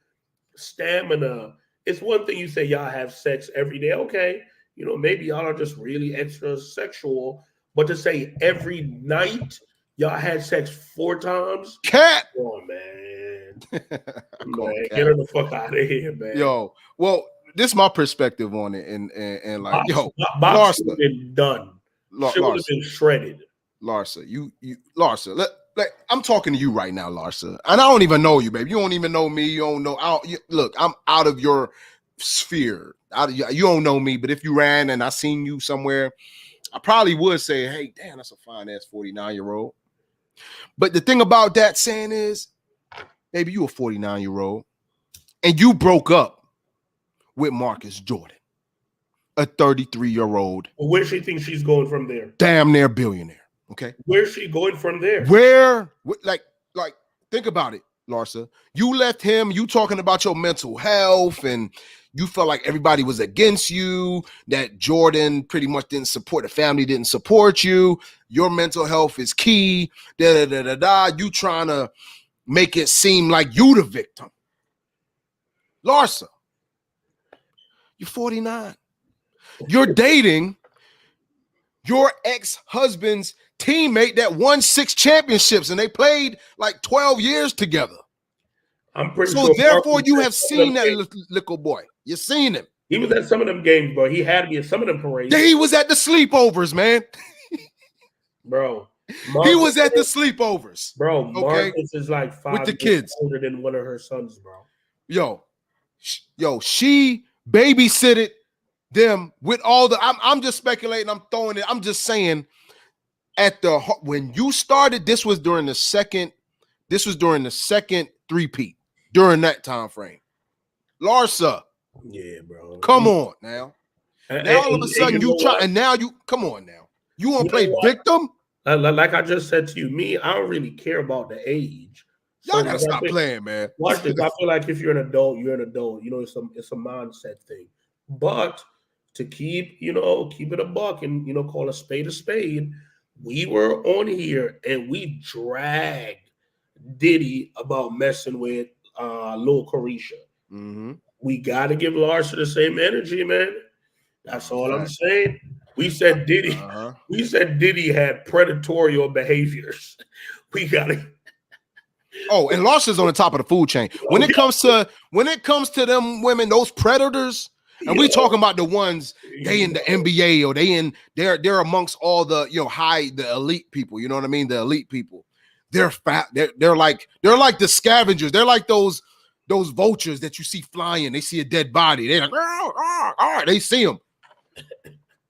stamina? It's one thing you say y'all have sex every day. Okay, you know, maybe y'all are just really extra sexual, but to say every night y'all had sex 4 times. Cat. Come on, man. Man, get her the fuck out of here, man. Yo, well, this is my perspective on it, and like, Box would have been done. She would have been shredded. Larsa, Larsa, I'm talking to you right now, Larsa, and I don't even know you, baby. You don't even know me. You don't know. Look, I'm out of your sphere. You don't know me, but if you ran and I seen you somewhere, I probably would say, "Hey, damn, that's a fine ass 49-year-old." But the thing about that saying is, baby, you a 49-year-old, and you broke up with Marcus Jordan, a 33-year-old. Where she thinks she's going from there? Damn near billionaire. Okay. Where's she going from there? Like, think about it, Larsa. You left him, you talking about your mental health, and you felt like everybody was against you, that Jordan pretty much didn't support, the family didn't support you. Your mental health is key. You trying to make it seem like you the victim. Larsa, you're 49. You're dating your ex-husband's teammate that won 6 championships, and they played like 12 years together. I'm pretty sure. So therefore, you have seen that little boy. You've seen him. He was at some of them games, bro. He had to be at some of them parades. He was at the sleepovers, man. Bro. He was at the sleepovers. Bro, Marcus is like 5 with the kids older than one of her sons, bro. Yo, she babysitted them with all the. I'm just speculating. I'm throwing it. I'm just saying. When you started, this was during the second three-peat during that time frame. Larsa, yeah, bro. Come on now. Now all of a sudden you try, and now you come on now. You want to play victim? Like I just said to you, I don't really care about the age. Y'all gotta stop playing, man. Watch this. I feel like if you're an adult, you're an adult. You know, it's a mindset thing. But to keep it a buck and call a spade. We were on here and we dragged Diddy about messing with Lil Carisha. Mm-hmm. We got to give Larsa the same energy, man. That's all I'm saying. We said Diddy. We said Diddy had predatory behaviors. We got to. Oh, and Larsa's on the top of the food chain. When it comes to them women, those predators. And we talking about the ones they in the NBA or they're amongst all the the elite people. You know what I mean? The elite people. They're fat. They're like the scavengers. They're like those vultures that you see flying. They see a dead body. They're like, they see them.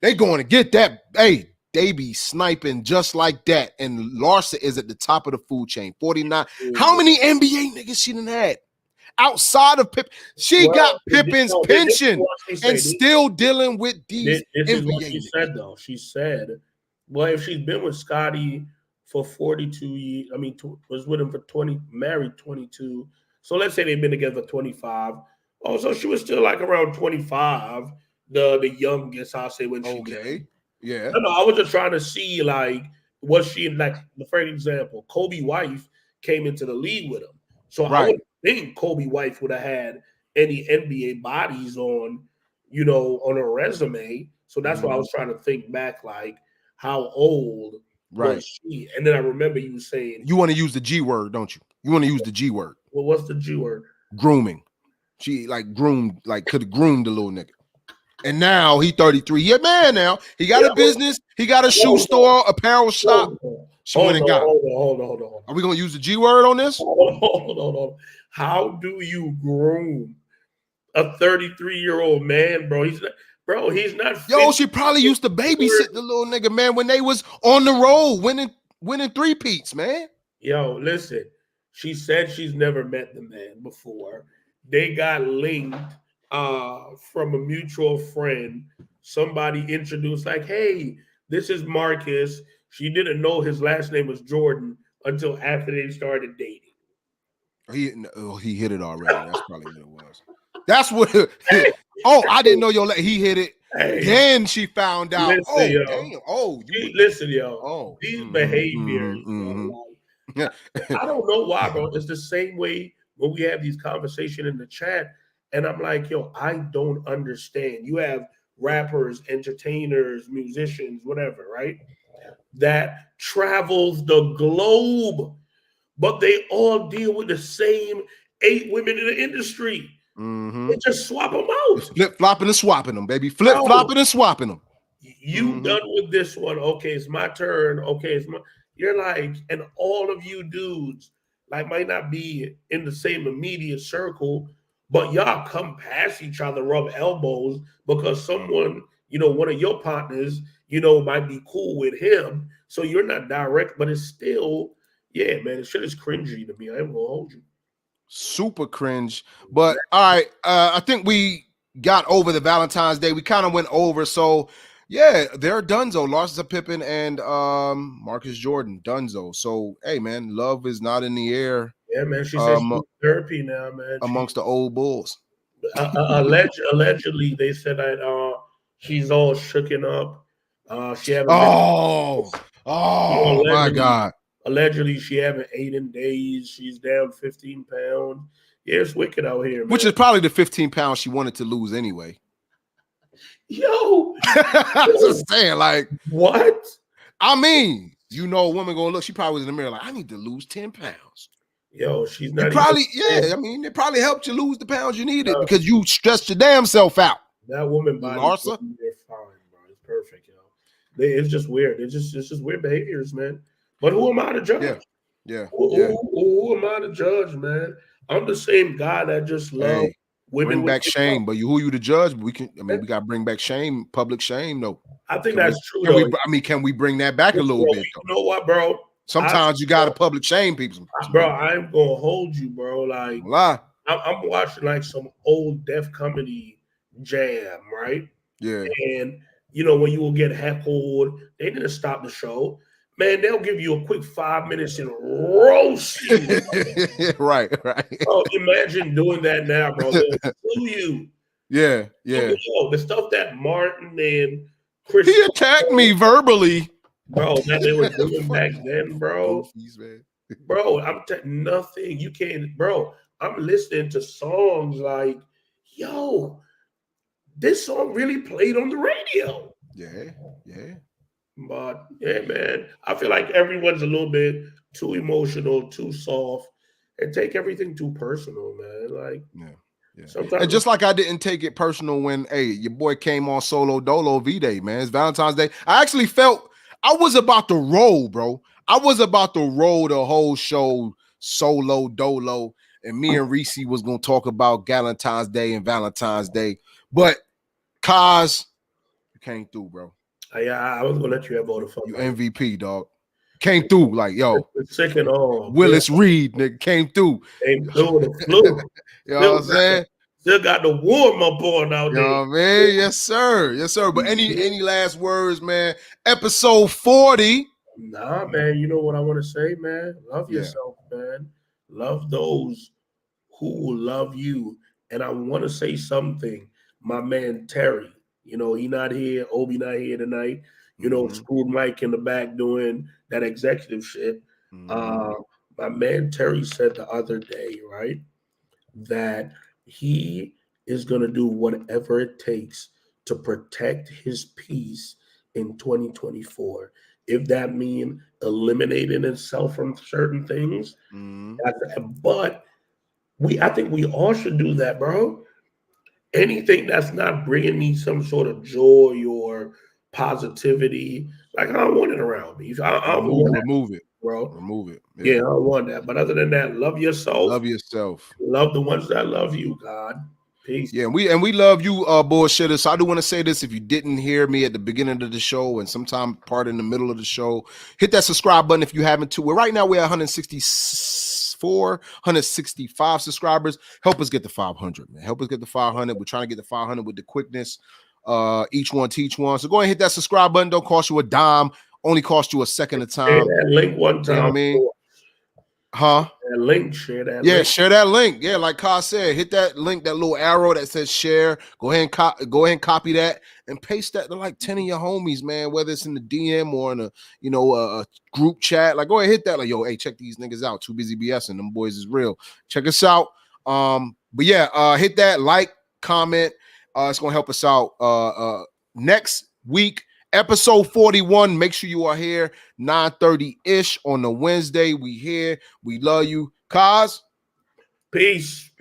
They going to get that. Hey, they be sniping just like that. And Larsa is at the top of the food chain. 49. How many NBA niggas she done had? Outside of Pippen, she got Pippen's pension and still dealing with these NBA. Is what she said, though. She said, well, if she's been with Scotty for 42 years, was with him for 20, married 22. So let's say they've been together for 25. Oh, so she was still like around 25, the youngest, I'll say, when she okay. Yeah. No, I was just trying to see, like, was she, like, for example, Kobe's wife came into the league with him. So I would think Kobe's wife would have had any NBA bodies on her resume. So that's why I was trying to think back, like, how old was she? And then I remember you saying you want to use the G word, don't you? You want to use the G word. Well, what's the G word? Grooming. She could have groomed the little nigga. And now he 33. He a man now. He got a business. He got a shoe store, apparel shop. Hold on. Are we gonna use the G word on this? Hold on. How do you groom a 33-year-old man, bro? He's not. Yo, she probably used to babysit the little nigga, man, when they was on the road winning three-peats, man. Yo, listen. She said she's never met the man before. They got linked from a mutual friend. Somebody introduced, like, hey, this is Marcus. She didn't know his last name was Jordan until after they started dating. He hit it already. That's probably what it was. That's what. Oh, I didn't know he hit it. Hey, then she found out. Listen, yo. Damn. Oh, listen, yo. Oh, these behaviors. Like, I don't know why, bro. It's the same way when we have these conversations in the chat, and I'm like, yo, I don't understand. You have rappers, entertainers, musicians, whatever, right? That travels the globe, but they all deal with the same 8 women in the industry. They just swap them out. Flip flopping and swapping them, baby. Flip flopping and swapping them. You done with this one? Okay, it's my turn. Okay, it's my. You're like, and all of you dudes like might not be in the same immediate circle, but y'all come past each other, rub elbows because someone, one of your partners, might be cool with him. So you're not direct, but it's still, yeah, man, it shit is cringy to me. I ain't gonna hold you. Super cringe. But all right, I think we got over the Valentine's Day. We kind of went over. So yeah, they're donezo. Larsa, Pippen, and Marcus Jordan, donezo. So hey, man, love is not in the air. Yeah, man. She says she's therapy now, man. Amongst the old bulls. Allegedly, they said that she's all shooken up. She haven't. My God. Allegedly, she haven't ate in days. She's down 15 pounds. Yeah, it's wicked out here, man. Which is probably the 15 pounds she wanted to lose anyway. Yo, I'm just saying, like, what? I mean, a woman gonna look. She probably was in the mirror like, I need to lose 10 pounds. Yo, she's not probably, I mean, it probably helped you lose the pounds you needed because you stressed your damn self out. That woman body, Larsa, they're fine, bro. It's perfect, yo. It's just weird. It's just weird behaviors, man. But who am I to judge? Yeah. Who am I to judge, man? I'm the same guy that just love women. Bring back shame, but who you to judge? We got to bring back shame, public shame, though. I think that's true. Can we bring that back a little bit? Though? You know what, bro? Sometimes you got to public shame people. Bro, I'm gonna hold you, bro. Like, I'm watching like some old Def Comedy Jam, right? Yeah. And when you will get heckled, they didn't stop the show. Man, they'll give you a quick 5 minutes and roast you. Right. Oh, imagine doing that now, bro. They'll sue you. Yeah. The stuff that Martin and Chris. He attacked me verbally. Bro, that they were doing back then, bro. Bro, I'm nothing. You can't, bro. I'm listening to songs like, yo, this song really played on the radio. Yeah. But yeah, man, I feel like everyone's a little bit too emotional, too soft, and take everything too personal, man. Like, yeah. Sometimes, and just like I didn't take it personal when your boy came on Solo Dolo V-Day, man. It's Valentine's Day. I actually felt I was about to roll, bro. I was about to roll the whole show Solo Dolo, and me and Reecee was gonna talk about Galentine's Day and Valentine's Day, but Kaz, you came through, bro. I was gonna let you have all the fun. You MVP, dog. Came through like, yo. Sick and all. Willis Reed, nigga, came through. Came through the flu. You know what I'm saying? Still got the warm up on out there. You know what I mean? Yes, sir. But any last words, man? Episode 40. Nah, man. You know what I want to say, man? Love yourself, man. Love those who will love you. And I want to say something. My man Terry. He not here. Obi not here tonight. Skrued Mike in the back doing that executive shit. My man Terry said the other day, right, that he is going to do whatever it takes to protect his peace in 2024. If that means eliminating himself from certain things, but I think we all should do that, bro. Anything that's not bringing me some sort of joy or positivity, like I don't want it around me. Remove it, bro. Remove it. Yeah, I don't want that. But other than that, love yourself. Love yourself. Love the ones that love you, God. Peace. Yeah, and we love you, bullshitters. So I do want to say this: if you didn't hear me at the beginning of the show and sometime part in the middle of the show, hit that subscribe button if you haven't too. Right now we're at 165 subscribers. Help us get to 500, man. Help us get to 500. We're trying to get to 500 with the quickness. Each one teach one. So go ahead and hit that subscribe button. Don't cost you a dime. Only cost you a second of time. That link one time. You know what I mean? Huh? That link, share that Yeah, link. share that link. Yeah, like Ka said, hit that link, that little arrow that says share. Go ahead and copy that and paste that to like 10 of your homies, man. Whether it's in the DM or in a a group chat, like go ahead, hit that. Like, yo, hey, check these niggas out. Too busy BSing. Them boys is real. Check us out. But yeah, hit that like, comment. It's gonna help us out. Next week. Episode 41. Make sure you are here 9:30-ish on the Wednesday. We here. We love you. Kaz. Peace.